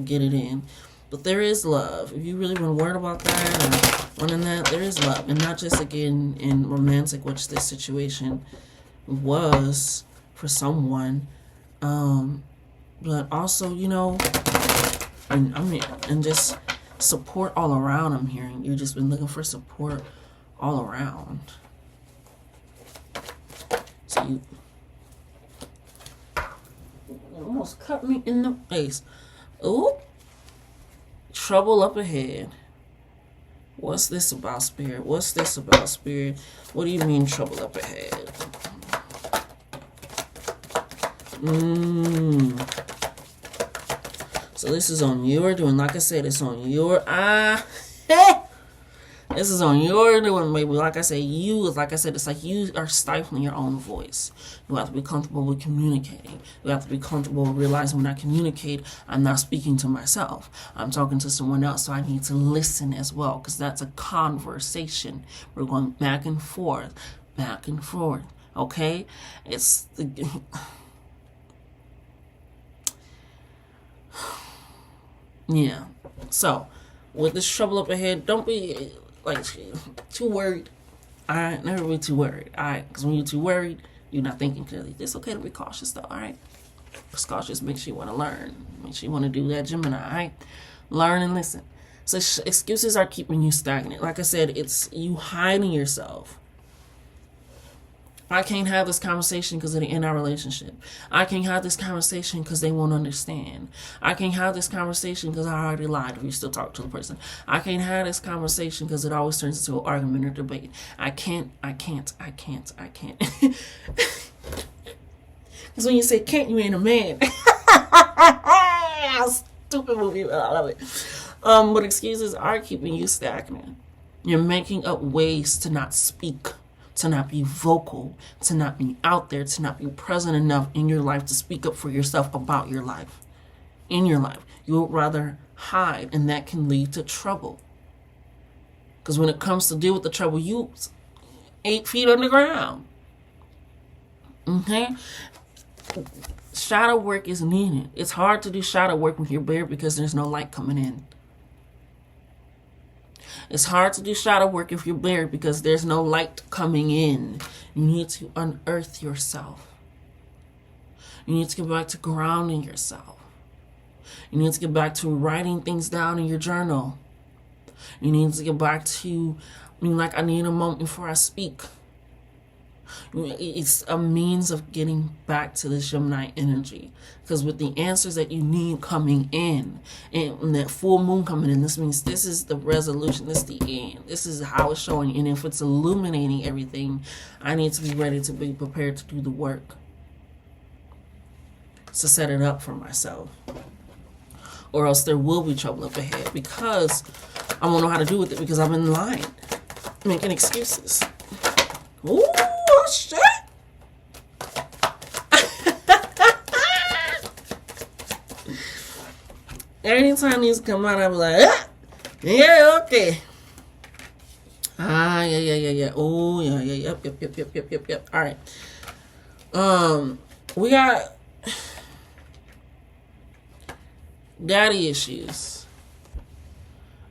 get it in. But there is love. If you really want to worry about that or wanting that, there is love. And not just, again, in romantic, which this situation was for someone, but also, you know, and just support all around. I'm hearing you've just been looking for support all around. So you almost cut me in the face. Ooh, trouble up ahead. What's this about, Spirit? What's this about, Spirit? What do you mean trouble up ahead? So this is on your doing. Like I said, it's on your this is on your doing, baby. Like I said, it's like you are stifling your own voice. You have to be comfortable with communicating. You have to be comfortable with realizing when I communicate, I'm not speaking to myself. I'm talking to someone else, so I need to listen as well, because that's a conversation. We're going back and forth. Okay? It's the... Yeah. So, with this trouble up ahead, don't be like too worried. Alright, never be too worried. Alright, because when you're too worried, you're not thinking clearly. It's okay to be cautious though, alright? Because cautious makes you want to learn. Makes you want to do that Gemini, alright? Learn and listen. So excuses are keeping you stagnant. Like I said, it's you hiding yourself. I can't have this conversation because of the end of our relationship. I can't have this conversation because they won't understand. I can't have this conversation because I already lied if you still talk to the person. I can't have this conversation because it always turns into an argument or debate. I can't. Because when you say can't, you ain't a man. Stupid movie, but I love it. But excuses are keeping you stagnant. You're making up ways to not speak, to not be vocal, to not be out there, to not be present enough in your life to speak up for yourself about your life. In your life. You would rather hide, and that can lead to trouble. Because when it comes to deal with the trouble, you 8 feet underground. Okay? Shadow work is needed. It's hard to do shadow work when you're bare because there's no light coming in. It's hard to do shadow work if you're bare because there's no light coming in. You need to unearth yourself. You need to get back to grounding yourself. You need to get back to writing things down in your journal. You need to get back to, I need a moment before I speak. It's a means of getting back to the Gemini energy. Because with the answers that you need coming in, and that full moon coming in, this means this is the resolution, this is the end. This is how it's showing. And if it's illuminating everything, I need to be ready to be prepared to do the work. To set it up for myself. Or else there will be trouble up ahead. Because I won't know how to do with it because I'm in line making excuses. Ooh, shit. Anytime these come out, I'm like, yeah, okay. Yeah. Oh, yeah. Yep. All right. We got daddy issues.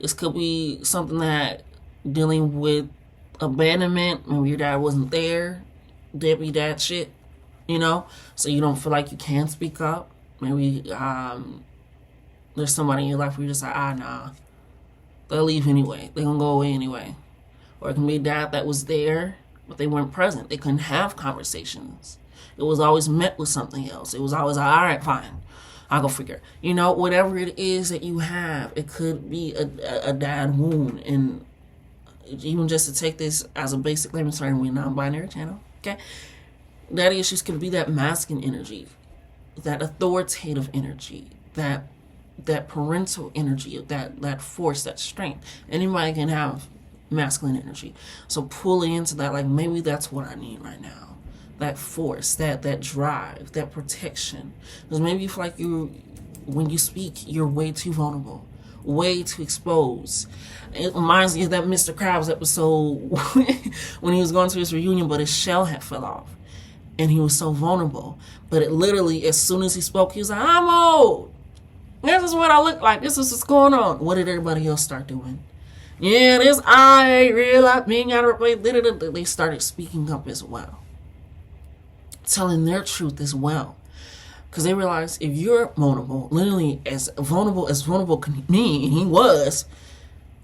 This could be something that dealing with abandonment. Maybe your dad wasn't there. Deadbeat dad shit. So you don't feel like you can speak up. Maybe there's somebody in your life where you're just like, nah. They'll leave anyway. They're going to go away anyway. Or it can be a dad that was there, but they weren't present. They couldn't have conversations. It was always met with something else. It was always like, all right, fine. I'll go figure. Whatever it is that you have, it could be a dad wound. And even just to take this as a basic, let me start with non-binary channel, okay? Daddy issues could be that masculine energy, that authoritative energy, that parental energy, that force, that strength. Anybody can have masculine energy. So pull into that, like maybe that's what I need right now. That force, that drive, that protection. Because maybe you feel like when you speak, you're way too vulnerable, way too exposed. It reminds me of that Mr. Krabs episode when he was going to his reunion, but his shell had fell off. And he was so vulnerable. But it literally, as soon as he spoke, he was like, I'm old. This is what I look like. This is what's going on. What did everybody else start doing? Yeah, this I ain't real life being out of replace. They started speaking up as well. Telling their truth as well. Because they realized if you're vulnerable, literally as vulnerable can be, and he was,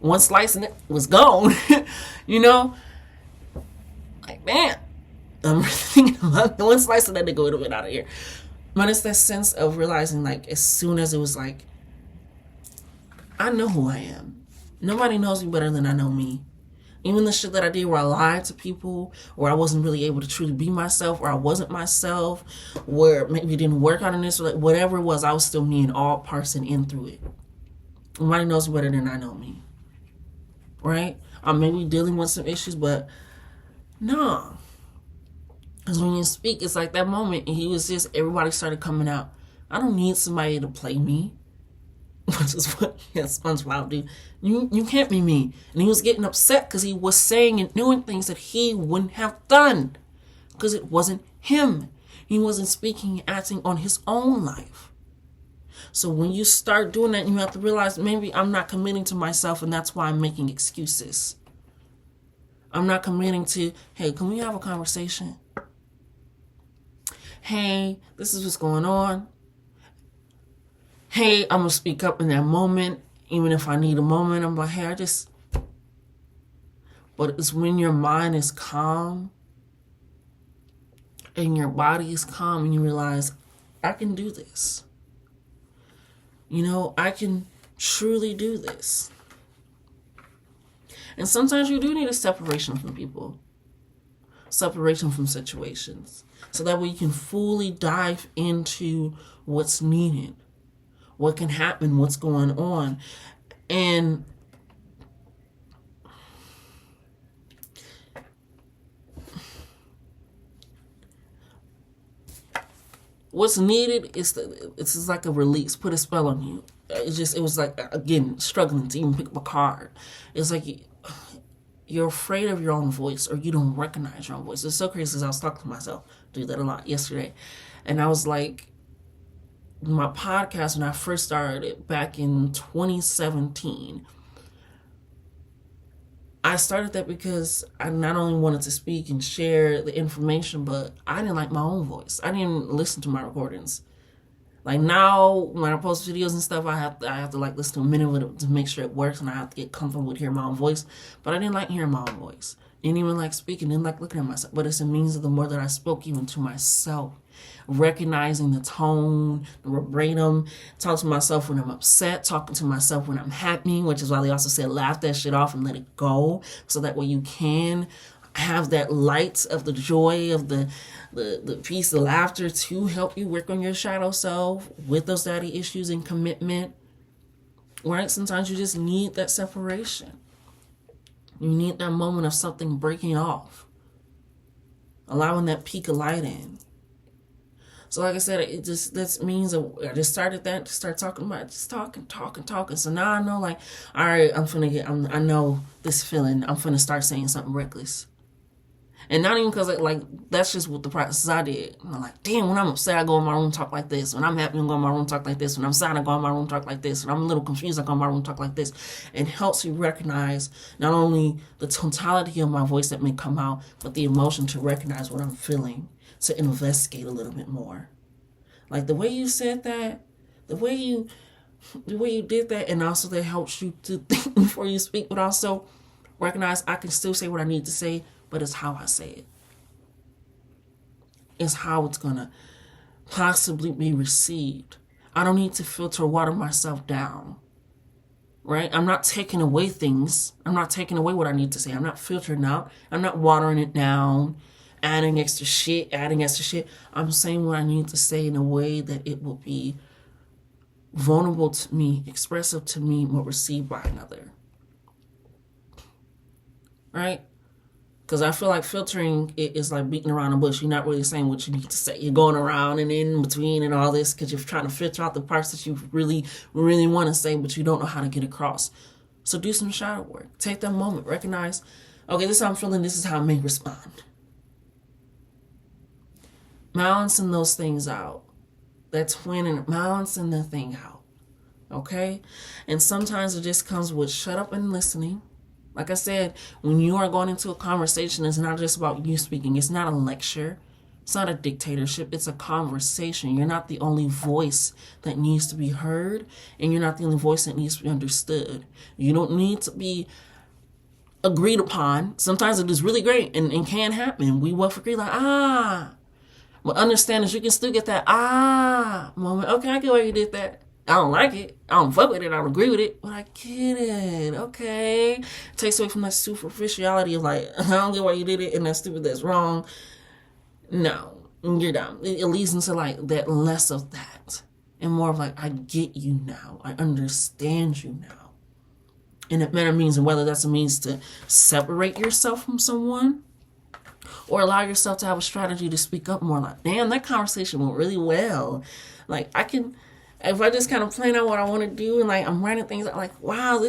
one slice and it was gone, like, man, I'm thinking about one slice and that nigga would have been out of here. But it's that sense of realizing, like, as soon as it was like, I know who I am. Nobody knows me better than I know me. Even the shit that I did where I lied to people, where I wasn't really able to truly be myself, or I wasn't myself, where maybe it didn't work out in this, or like whatever it was, I was still me in all parts and in through it. Nobody knows me better than I know me. Right? I'm maybe dealing with some issues, but no. Because when you speak, it's like that moment, and he was just, everybody started coming out. I don't need somebody to play me. Which is what SpongeBob do. You can't be me. And he was getting upset because he was saying and doing things that he wouldn't have done. Because it wasn't him. He wasn't speaking and acting on his own life. So when you start doing that, you have to realize maybe I'm not committing to myself, and that's why I'm making excuses. I'm not committing to, hey, can we have a conversation? Hey, this is what's going on. Hey, I'm going to speak up in that moment. Even if I need a moment, I'm like, hey, but it's when your mind is calm and your body is calm and you realize, I can do this. I can truly do this. And sometimes you do need a separation from people. Separation from situations. So that way you can fully dive into what's needed. What can happen, what's going on. And what's needed is it's just like a release, put a spell on you. It was like, again, struggling to even pick up a card. It's like you're afraid of your own voice, or you don't recognize your own voice. It's so crazy because I was talking to myself, do that a lot yesterday. And I was like, my podcast, when I first started it back in 2017, I started that because I not only wanted to speak and share the information, but I didn't like my own voice. I didn't listen to my recordings. Like now, when I post videos and stuff, I have to like listen to a minute of it to make sure it works, and I have to get comfortable with hearing my own voice. But I didn't like hearing my own voice. Didn't even like speaking, didn't like looking at myself. But it's a means of the more that I spoke even to myself. Recognizing the tone, the vibratum, talk to myself when I'm upset, talking to myself when I'm happy, which is why they also said laugh that shit off and let it go, so that way you can have that light of the joy of the peace, the laughter to help you work on your shadow self with those daddy issues and commitment. right? Sometimes you just need that separation. You need that moment of something breaking off, allowing that peak of light in. So like I said, that means I just started that, just start talking about it, just talking. So now I know, like, all right, I know this feeling. I'm finna start saying something reckless. And not even because, like, that's just what the practices I did. I'm like, damn, when I'm upset, I go in my room, talk like this. When I'm happy, I go in my room, talk like this. When I'm sad, I go in my room, talk like this. When I'm a little confused, I go in my room, talk like this. It helps you recognize not only the totality of my voice that may come out, but the emotion to recognize what I'm feeling, to investigate a little bit more. Like the way you said that, the way you did that, and also that helps you to think before you speak, but also recognize I can still say what I need to say, but it's how I say it. It's how it's going to possibly be received. I don't need to filter or water myself down, right? I'm not taking away things. I'm not taking away what I need to say. I'm not filtering out. I'm not watering it down, adding extra shit. I'm saying what I need to say in a way that it will be vulnerable to me, expressive to me, but received by another, right? Because I feel like filtering it is like beating around the bush. You're not really saying what you need to say. You're going around and in between and all this because you're trying to filter out the parts that you really, really want to say, but you don't know how to get across. So do some shadow work. Take that moment. Recognize, okay, this is how I'm feeling. This is how I may respond. Balancing those things out. That twin and balancing the thing out. Okay? And sometimes it just comes with shut up and listening. Like I said, when you are going into a conversation, it's not just about you speaking. It's not a lecture. It's not a dictatorship. It's a conversation. You're not the only voice that needs to be heard, and you're not the only voice that needs to be understood. You don't need to be agreed upon. Sometimes it is really great and can happen. We both agree like, But understand that you can still get that moment. Okay, I get why you did that. I don't like it. I don't fuck with it. I don't agree with it. But I get it. Okay. It takes away from that superficiality of like, I don't get why you did it and that's stupid, that's wrong. No. You're down. It leads into like that less of that. And more of like, I get you now. I understand you now. And it matter means, and whether that's a means to separate yourself from someone or allow yourself to have a strategy to speak up more, like, damn, that conversation went really well. Like, if I just kind of plan out what I want to do and like I'm writing things out, like, wow,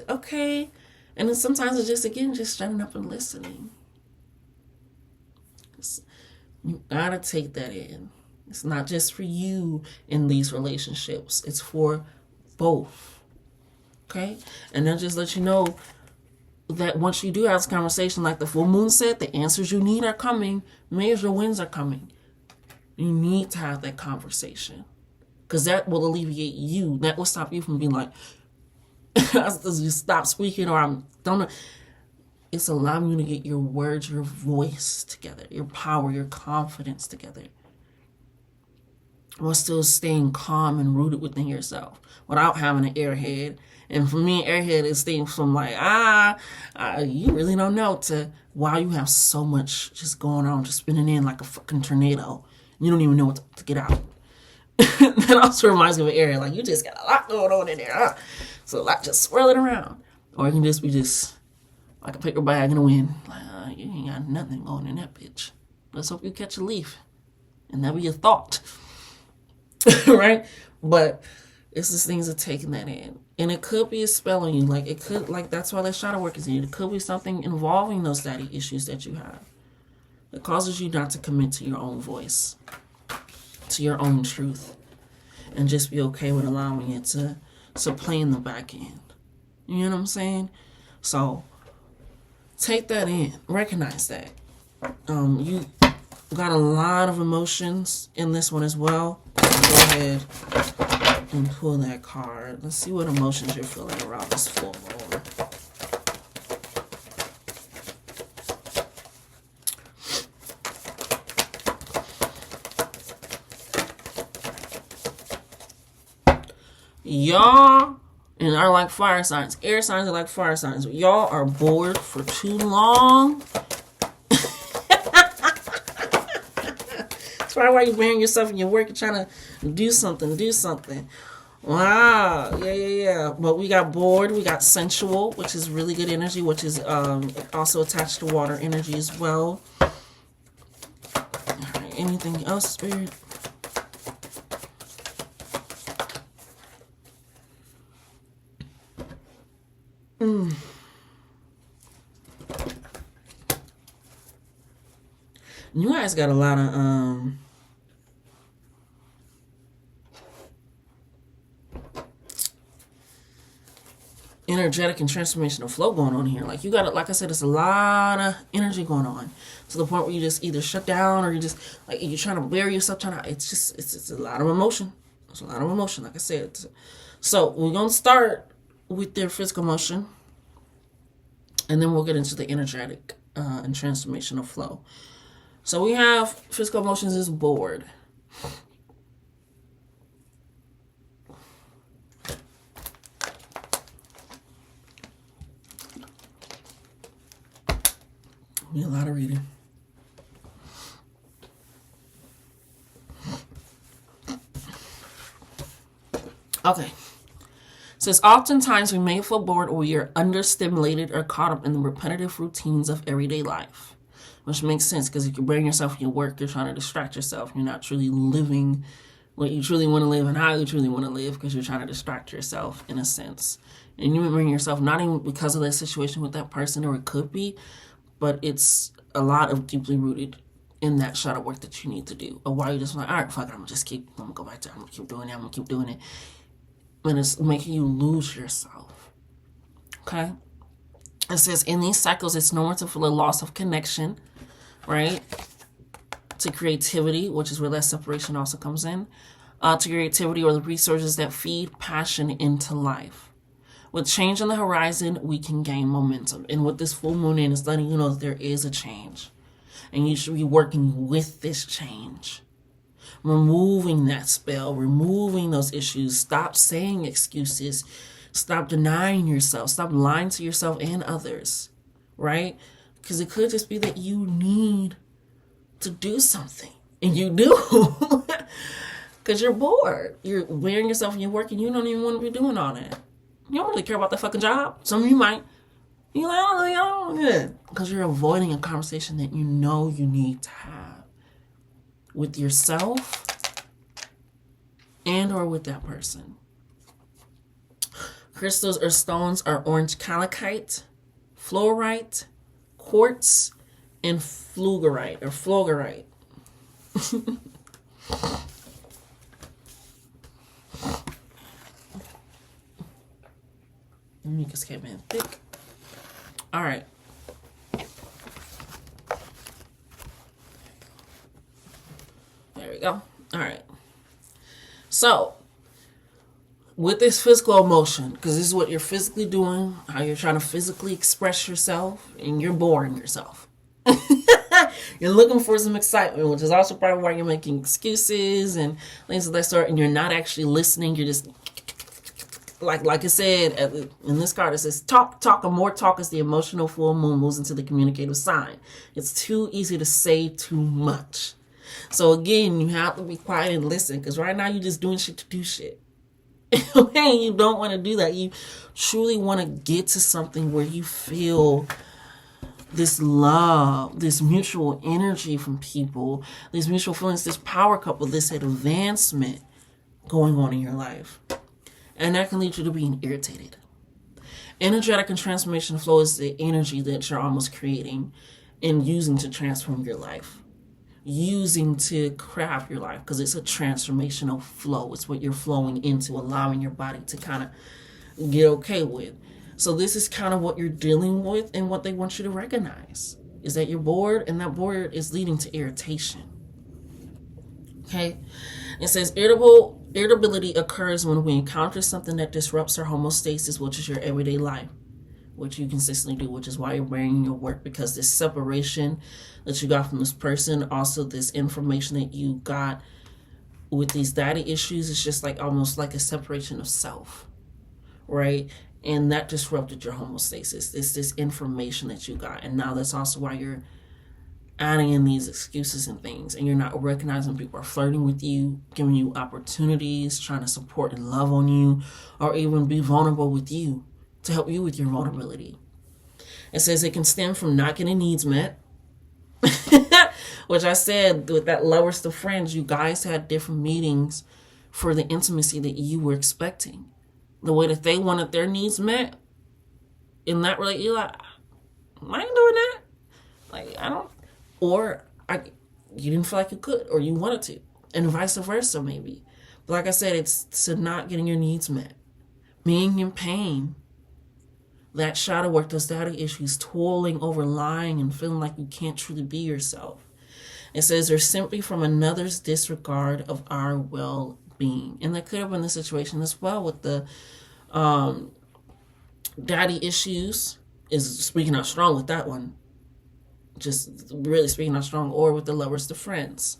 okay. And then sometimes it's just, again, just shutting up and listening. You gotta take that in. It's not just for you in these relationships. It's for both. Okay? And then just let you know that once you do have this conversation, like the full moon said, the answers you need are coming. Major wins are coming. You need to have that conversation. Because that will alleviate you. That will stop you from being like, just stop speaking, or don't know. It's allowing you to get your words, your voice together, your power, your confidence together, while still staying calm and rooted within yourself without having an airhead. And for me, airhead is things from like, you really don't know, to, wow, you have so much just going on, just spinning in like a fucking tornado. You don't even know what to get out. That also reminds me of an area, like, you just got a lot going on in there, huh? So a lot just swirling around. Or it can just be just like a paper bag in the wind. Like, you ain't got nothing going in that bitch. Let's hope you catch a leaf. And that'll be a thought. Right? But it's just things of taking that in. And it could be a spell on you. Like, it could, like, that's why that shadow work is needed. It could be something involving those daddy issues that you have. It causes you not to commit to your own voice, to your own truth, and just be okay with allowing it to play in the back end. You know what I'm saying? So take that in. Recognize that. You got a lot of emotions in this one as well. So go ahead and pull that card. Let's see what emotions you're feeling around this full moon. Y'all and are like fire signs. Air signs are like fire signs. Y'all are bored for too long. That's probably why you're wearing yourself and you're working, trying to do something. Wow. Yeah. But we got bored. We got sensual, which is really good energy, which is also attached to water energy as well. All right. Anything else, Spirit? You guys got a lot of energetic and transformational flow going on here. Like you got, like I said, it's a lot of energy going on to the point where you just either shut down or you just like you're trying to bury yourself. It's a lot of emotion. It's a lot of emotion, like I said. So we're gonna start with their physical motion, and then we'll get into the energetic and transformational flow. So we have physical emotions is bored. Need a lot of reading. Okay. It says, oftentimes we may feel bored or we are understimulated or caught up in the repetitive routines of everyday life. Which makes sense because if you bring yourself in your work, you're trying to distract yourself. You're not truly living what you truly want to live and how you truly want to live because you're trying to distract yourself in a sense. And you bring yourself not even because of that situation with that person, or it could be, but it's a lot of deeply rooted in that shadow work that you need to do. Or why you just like, all right, fuck it, I'm gonna go back to it. I'm gonna keep doing it. I'm gonna keep doing it. And it's making you lose yourself. Okay? It says, in these cycles, it's normal to feel a loss of connection, right? To creativity, which is where that separation also comes in. To creativity or the resources that feed passion into life. With change on the horizon, we can gain momentum. And what this full moon is letting you know that there is a change. And you should be working with this change. Removing that spell, removing those issues. Stop saying excuses. Stop denying yourself. Stop lying to yourself and others, right? Because it could just be that you need to do something. And you do. Because you're bored. You're wearing yourself and you're working. You don't even want to be doing all that. You don't really care about that fucking job. Some of you might. You're like, oh, good. Because you're avoiding a conversation that you know you need to have with yourself and or with that person. Crystals or stones are orange calcite, fluorite, quartz, and fluorite or floggerite. Mucus came in thick. All right. There we go. All right. So, with this physical emotion, because this is what you're physically doing, how you're trying to physically express yourself, and you're boring yourself. You're looking for some excitement, which is also probably why you're making excuses and things of that sort, and you're not actually listening. You're just like I said in this card, it says talk, and more talk as the emotional full moon moves into the communicative sign. It's too easy to say too much. So again, you have to be quiet and listen, because right now you're just doing shit to do shit. Okay, you don't want to do that. You truly want to get to something where you feel this love, this mutual energy from people, these mutual feelings, this power couple, this advancement going on in your life. And that can lead you to being irritated. Energetic and transformation flow is the energy that you're almost creating and using to transform your life. Using to craft your life, because it's a transformational flow. It's what you're flowing into, allowing your body to kind of get okay with. So this is kind of what you're dealing with, and what they want you to recognize is that you're bored, and that bored is leading to irritation. Okay? It says irritability occurs when we encounter something that disrupts our homeostasis, which is your everyday life, which you consistently do, which is why you're wearing your work, because this separation that you got from this person, also this information that you got with these daddy issues, is just like almost like a separation of self, right? And that disrupted your homeostasis. It's this information that you got, and now that's also why you're adding in these excuses and things, and you're not recognizing people are flirting with you, giving you opportunities, trying to support and love on you, or even be vulnerable with you to help you with your vulnerability. It says it can stem from not getting needs met, which I said with that lowest of friends, you guys had different meetings for the intimacy that you were expecting. The way that they wanted their needs met, in that relationship, you're like, I ain't doing that. Like, I don't, or you didn't feel like you could, or you wanted to, and vice versa maybe. But like I said, it's to not getting your needs met, being in pain, that shadow work, those daddy issues, toiling over lying and feeling like you can't truly be yourself. It says they're simply from another's disregard of our well-being. And that could have been the situation as well with the daddy issues, is speaking out strong with that one. Just really speaking out strong, or with the lovers to friends.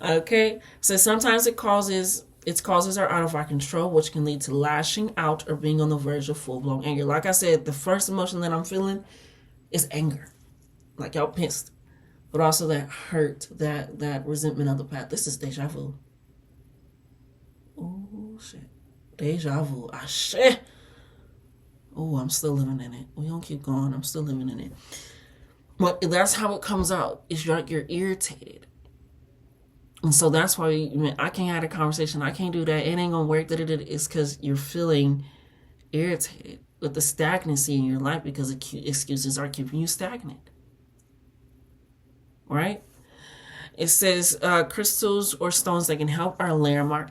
Okay, so sometimes causes are out of our control, which can lead to lashing out or being on the verge of full-blown anger. Like I said, the first emotion that I'm feeling is anger. Like y'all pissed. But also that hurt, that resentment of the past. This is deja vu. Oh, shit. Deja vu. Ah, shit. Oh, I'm still living in it. We don't keep going. I'm still living in it. But that's how it comes out. It's like you're irritated. And so that's why I can't have a conversation. I can't do that. It ain't going to work. It's because you're feeling irritated with the stagnancy in your life because excuses are keeping you stagnant. Right? It says crystals or stones that can help our Laramar,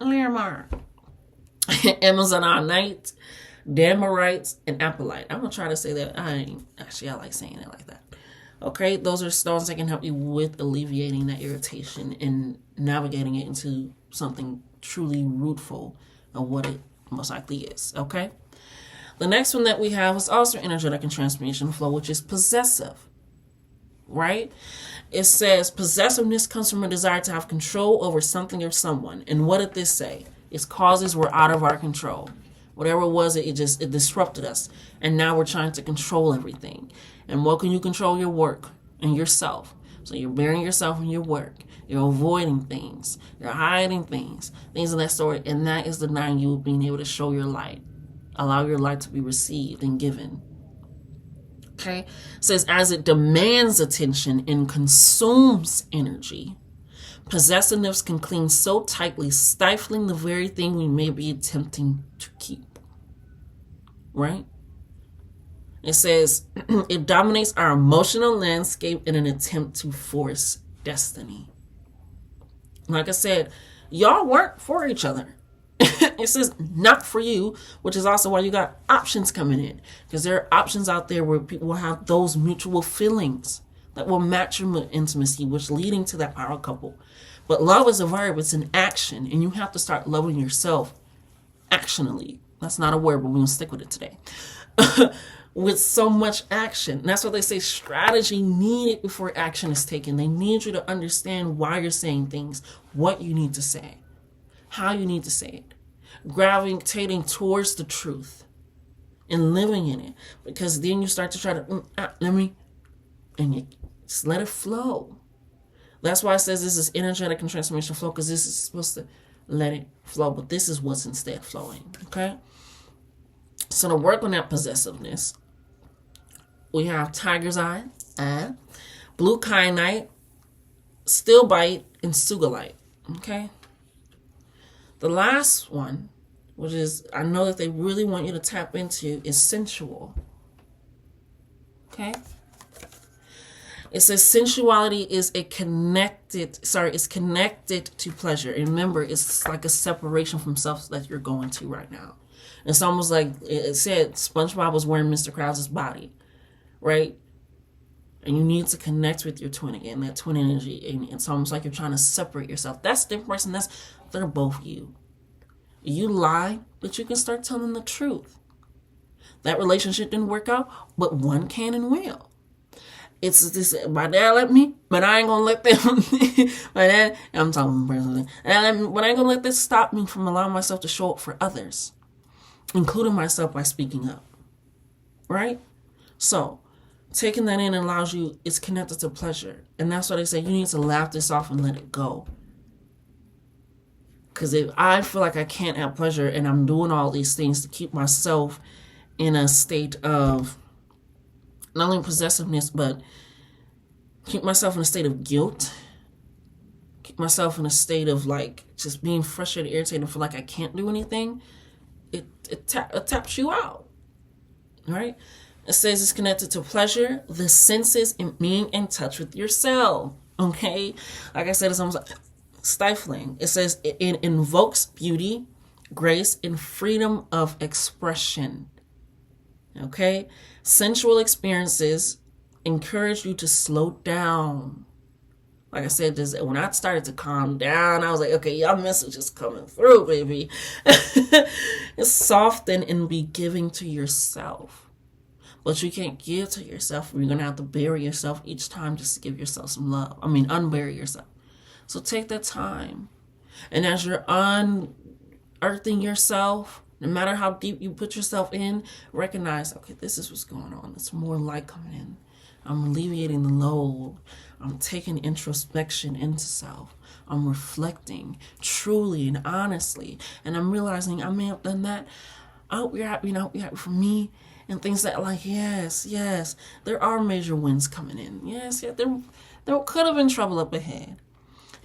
Amazonite, Damarite, and Apolite. I'm going to try to say that. I like saying it like that. Okay, those are stones that can help you with alleviating that irritation and navigating it into something truly rootful of what it most likely is. Okay, the next one that we have is also energetic and transformation flow, which is possessive. Right? It says possessiveness comes from a desire to have control over something or someone. And what did this say? Its causes were out of our control. Whatever it was, it disrupted us. And now we're trying to control everything. And what can you control? Your work and yourself. So you're burying yourself in your work. You're avoiding things. You're hiding things of that sort. And that is denying you being able to show your light. Allow your light to be received and given. Okay? It says, as it demands attention and consumes energy, possessiveness can cling so tightly, stifling the very thing we may be attempting to keep. Right? It says, it dominates our emotional landscape in an attempt to force destiny. Like I said, y'all work for each other. It says not for you, which is also why you got options coming in. Because there are options out there where people will have those mutual feelings that will match your intimacy, which leading to that power couple. But love is a verb, it's an action, and you have to start loving yourself actionally. That's not a word, but we're going to stick with it today. With so much action. And that's what they say, strategy needed before action is taken. They need you to understand why you're saying things, what you need to say, how you need to say it, gravitating towards the truth and living in it. Because then you start to try to, and you just let it flow. That's why it says this is energetic and transformation flow, because this is supposed to let it flow, but this is what's instead flowing. Okay? So to work on that possessiveness, we have tiger's eye, blue kyanite, stilbite, and sugalite. Okay? The last one, which is I know that they really want you to tap into, is sensual. Okay? It says sensuality is connected to pleasure. And remember, it's like a separation from self that you're going to right now. It's almost like it said SpongeBob was wearing Mr. Krabs' body, right? And you need to connect with your twin again, that twin energy. And it's almost like you're trying to separate yourself. That's the different person. They're both you. You lie, but you can start telling the truth. That relationship didn't work out, but one can and will. It's this, my dad let me, but I ain't gonna let them. My dad, I'm talking personally. But I ain't gonna let this stop me from allowing myself to show up for others, including myself by speaking up. Right? So, taking that in allows you, it's connected to pleasure. And that's why they say you need to laugh this off and let it go. Because if I feel like I can't have pleasure and I'm doing all these things to keep myself in a state of not only possessiveness, but keep myself in a state of guilt, keep myself in a state of like just being frustrated, irritated, and feel like I can't do anything, it taps you out, right? It says it's connected to pleasure, the senses, and being in touch with yourself, okay? Like I said, it's almost like stifling. It says it invokes beauty, grace, and freedom of expression, okay? Sensual experiences encourage you to slow down. Like I said, when I started to calm down, I was like, okay, y'all message is coming through, baby. It's soften and be giving to yourself. But you can't give to yourself. You're going to have to bury yourself each time just to give yourself some love. Unbury yourself. So take that time. And as you're unearthing yourself, no matter how deep you put yourself in, recognize, okay, this is what's going on. It's more light coming in. I'm alleviating the load. I'm taking introspection into self. I'm reflecting truly and honestly. And I'm realizing I may have done that. I hope you're happy. I hope you're happy for me. And things that like, yes, there are major wins coming in. Yes, there could have been trouble up ahead.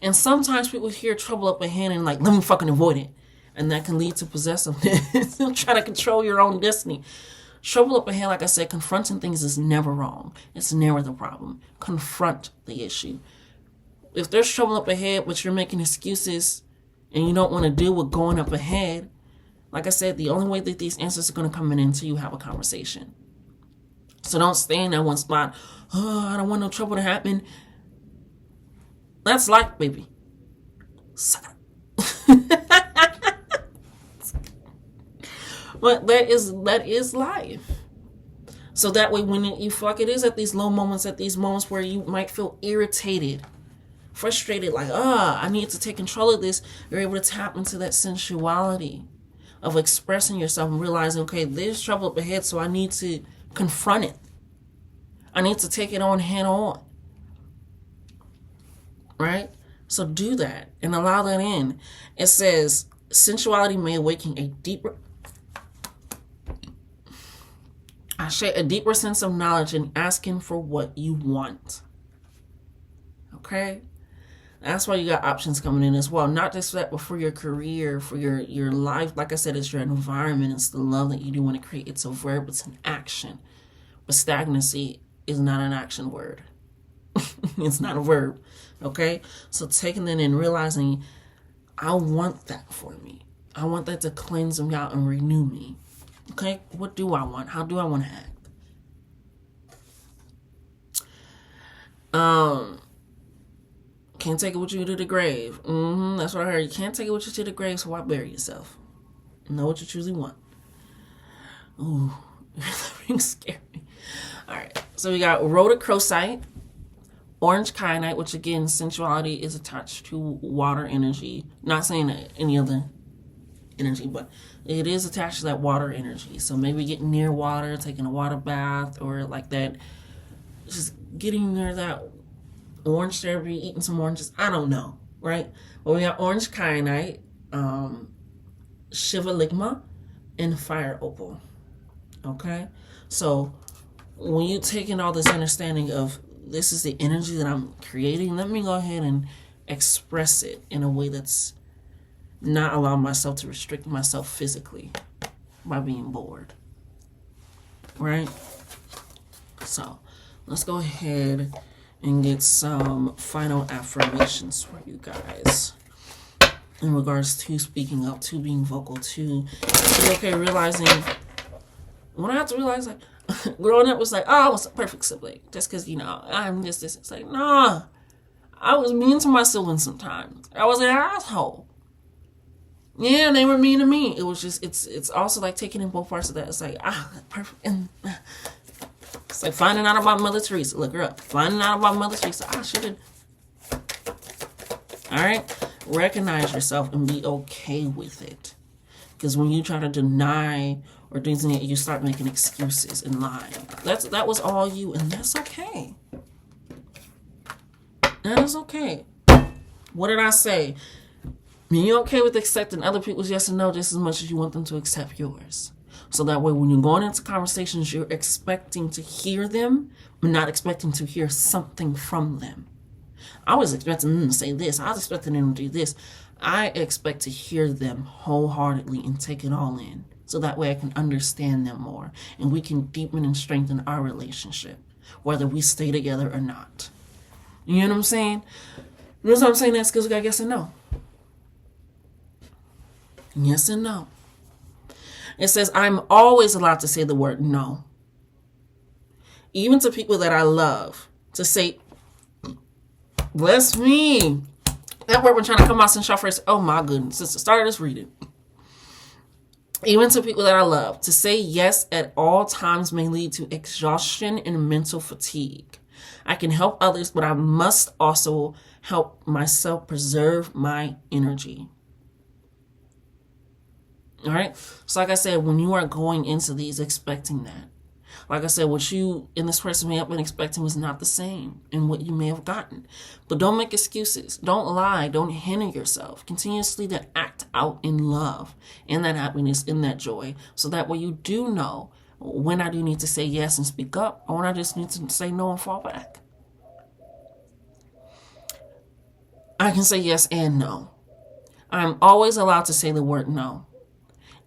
And sometimes people hear trouble up ahead and like, let me fucking avoid it. And that can lead to possessiveness. Try to control your own destiny. Trouble up ahead, like I said, confronting things is never wrong. It's never the problem. Confront the issue. If there's trouble up ahead, but you're making excuses and you don't want to deal with going up ahead, like I said, the only way that these answers are going to come in until you have a conversation. So don't stay in that one spot. Oh, I don't want no trouble to happen. That's life, baby. Suck it. But that is life. So that way, when you feel like it is at these low moments, at these moments where you might feel irritated, frustrated, like, I need to take control of this, you're able to tap into that sensuality of expressing yourself and realizing, okay, there's trouble up ahead, so I need to confront it. I need to take it on head on. Right? So do that and allow that in. It says, sensuality may awaken a deeper sense of knowledge and asking for what you want. Okay? That's why you got options coming in as well. Not just that, but for your career, for your life. Like I said, it's your environment. It's the love that you do want to create. It's a verb. It's an action. But stagnancy is not an action word. It's not a verb. Okay? So taking that in, realizing I want that for me. I want that to cleanse me out and renew me. Okay? What do I want? How do I want to act? Can't take it with you to the grave. That's what I heard. You can't take it with you to the grave, so why bury yourself? Know what you truly want. Ooh, that scared me. All right, so we got rhodochrosite, orange kyanite, which again, sensuality is attached to water energy. Not saying that any other energy, but it is attached to that water energy. So maybe getting near water, taking a water bath, or like that, just getting near that orange therapy, eating some oranges. I don't know, right? But we got orange kyanite, Shiva ligma, and fire opal. Okay? So when you take in all this understanding of this is the energy that I'm creating, let me go ahead and express it in a way that's not allowing myself to restrict myself physically by being bored. Right? So let's go ahead and get some final affirmations for you guys in regards to speaking up, to being vocal, to okay, realizing when I have to realize, like, growing up was like, I was a perfect sibling just because, I'm this. It's like, nah, I was mean to my siblings sometimes. I was an asshole. Yeah, they were mean to me. It was just, it's also like taking in both parts of that. It's like, perfect. And it's like finding out about Mother Teresa. Look her up. Finding out about Mother Teresa. I should have. All right? Recognize yourself and be okay with it. Because when you try to deny or things, and you start making excuses and lying. That was all you, and that's okay. That is okay. What did I say? You're okay with accepting other people's yes and no just as much as you want them to accept yours. So that way, when you're going into conversations, you're expecting to hear them, but not expecting to hear something from them. I was expecting them to say this. I was expecting them to do this. I expect to hear them wholeheartedly and take it all in. So that way I can understand them more. And we can deepen and strengthen our relationship, whether we stay together or not. You know what I'm saying? The reason I'm saying that is because we got yes and no. Yes and no. It says, I'm always allowed to say the word no. Even to people that I love. To say, bless me. That word been trying to come out since y'all first. Oh my goodness. Since the start of this reading. Even to people that I love. To say yes at all times may lead to exhaustion and mental fatigue. I can help others, but I must also help myself preserve my energy. All right. So like I said, when you are going into these expecting that, like I said, what you and this person may have been expecting was not the same in what you may have gotten. But don't make excuses. Don't lie. Don't hinder yourself. Continuously to act out in love, in that happiness, in that joy. So that way you do know when I do need to say yes and speak up, or when I just need to say no and fall back. I can say yes and no. I'm always allowed to say the word no.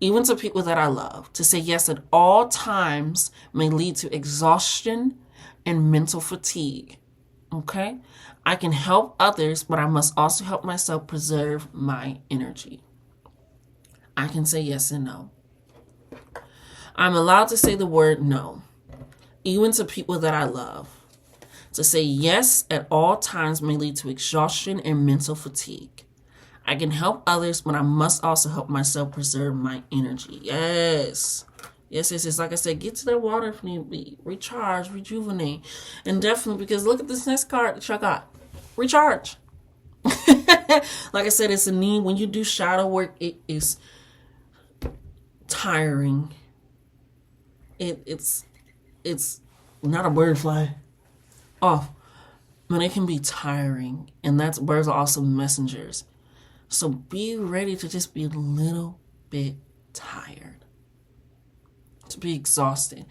Even to people that I love. To say yes at all times may lead to exhaustion and mental fatigue. Okay? I can help others, but I must also help myself preserve my energy. I can say yes and no. I'm allowed to say the word no. Even to people that I love. To say yes at all times may lead to exhaustion and mental fatigue. I can help others, but I must also help myself preserve my energy. Yes. Yes. Like I said, get to that water if need be. Recharge, rejuvenate. And definitely, because look at this next card that y'all got. Recharge. Like I said, it's a need. When you do shadow work, it is tiring. It's not a bird fly off. But it can be tiring. And that's birds are also messengers. So be ready to just be a little bit tired. To be exhausted.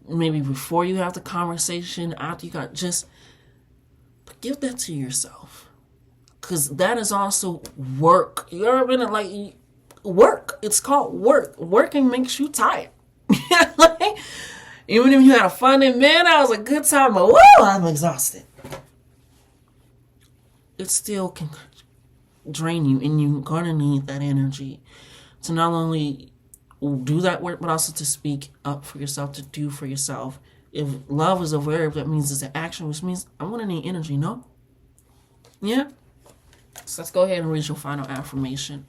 Maybe before you have the conversation, after you got just give that to yourself. Because that is also work. You ever been like work? It's called work. Working makes you tired. Like, even if you had a fun day, man, that was a good time, but whoa, I'm exhausted. It still can drain you, and you're gonna need that energy to not only do that work, but also to speak up for yourself, to do for yourself. If love is a verb, that means it's an action, which means I'm gonna need energy, no? Yeah? So let's go ahead and read your final affirmation.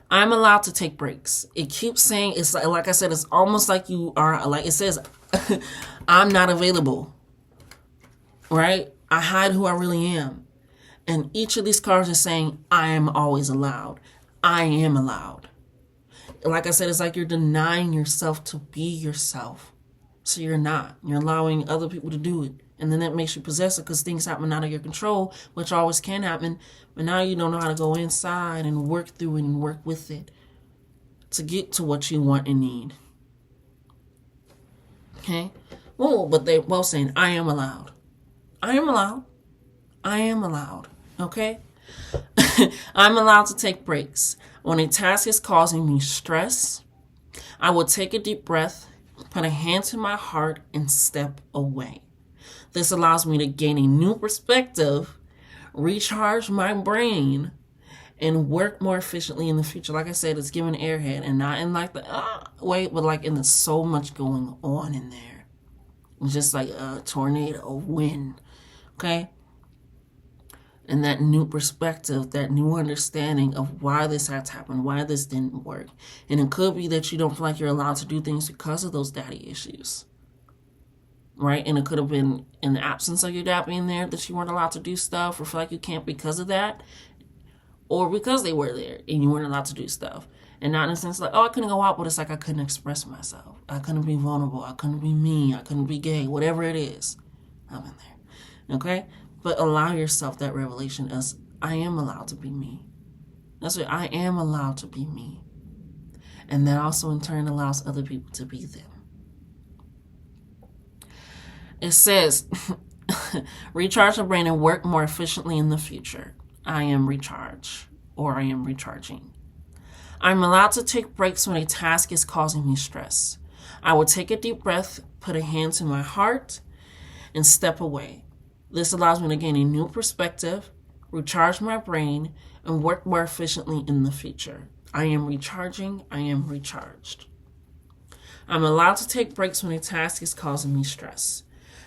I'm allowed to take breaks. It keeps saying, it's like I said, it's almost like you are, like it says, I'm not available, right? I hide who I really am. And each of these cards are saying, I am always allowed. I am allowed. Like I said, it's like you're denying yourself to be yourself. So you're not. You're allowing other people to do it. And then that makes you possessive because things happen out of your control, which always can happen. But now you don't know how to go inside and work through it and work with it to get to what you want and need. Okay? Well, but they're both saying, I am allowed. I am allowed. I am allowed. Okay? I'm allowed to take breaks. When a task is causing me stress, I will take a deep breath, put a hand to my heart, and step away. This allows me to gain a new perspective, recharge my brain, and work more efficiently in the future. Like I said, it's giving airhead, and not in like the way, but like in the so much going on in there. It's just like a tornado, wind. Okay? And that new perspective, that new understanding of why this had to happen, why this didn't work. And it could be that you don't feel like you're allowed to do things because of those daddy issues. Right? And it could have been in the absence of your dad being there that you weren't allowed to do stuff, or feel like you can't because of that. Or because they were there and you weren't allowed to do stuff. And not in the sense like, oh, I couldn't go out, but it's like I couldn't express myself. I couldn't be vulnerable. I couldn't be me. I couldn't be gay. Whatever it is, I'm in there. Okay? But allow yourself that revelation as I am allowed to be me. That's what I am allowed to be me. And that also in turn allows other people to be them. It says, recharge the brain and work more efficiently in the future. I am recharged, or I am recharging. I'm allowed to take breaks when a task is causing me stress. I will take a deep breath, put a hand to my heart, and step away. This allows me to gain a new perspective, recharge my brain, and work more efficiently in the future. I am recharging. I am recharged. I'm allowed to take breaks when a task is causing me stress.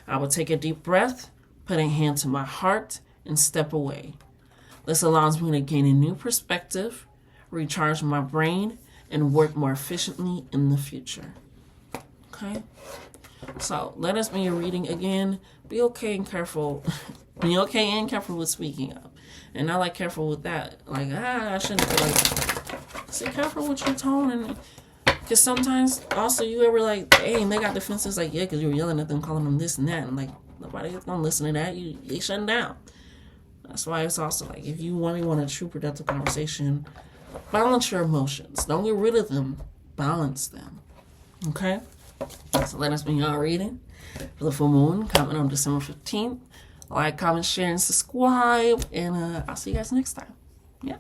I will take a deep breath, put a hand to my heart, and step away. This allows me to gain a new perspective, recharge my brain, and work more efficiently in the future. Okay? So let us be your reading again. Be okay and careful. Be okay and careful with speaking up. And not like careful with that. Like, I shouldn't be like, say careful with your tone. And because sometimes also you ever like, hey, and they got defenses like, yeah, because you were yelling at them, calling them this and that. And like, nobody's going to listen to that. They shutting down. That's why it's also like, if you really want a true productive conversation, balance your emotions. Don't get rid of them. Balance them. Okay? So let us be y'all reading for the full moon coming on December 15th. Like, comment, share, and subscribe. And I'll see you guys next time. Yeah.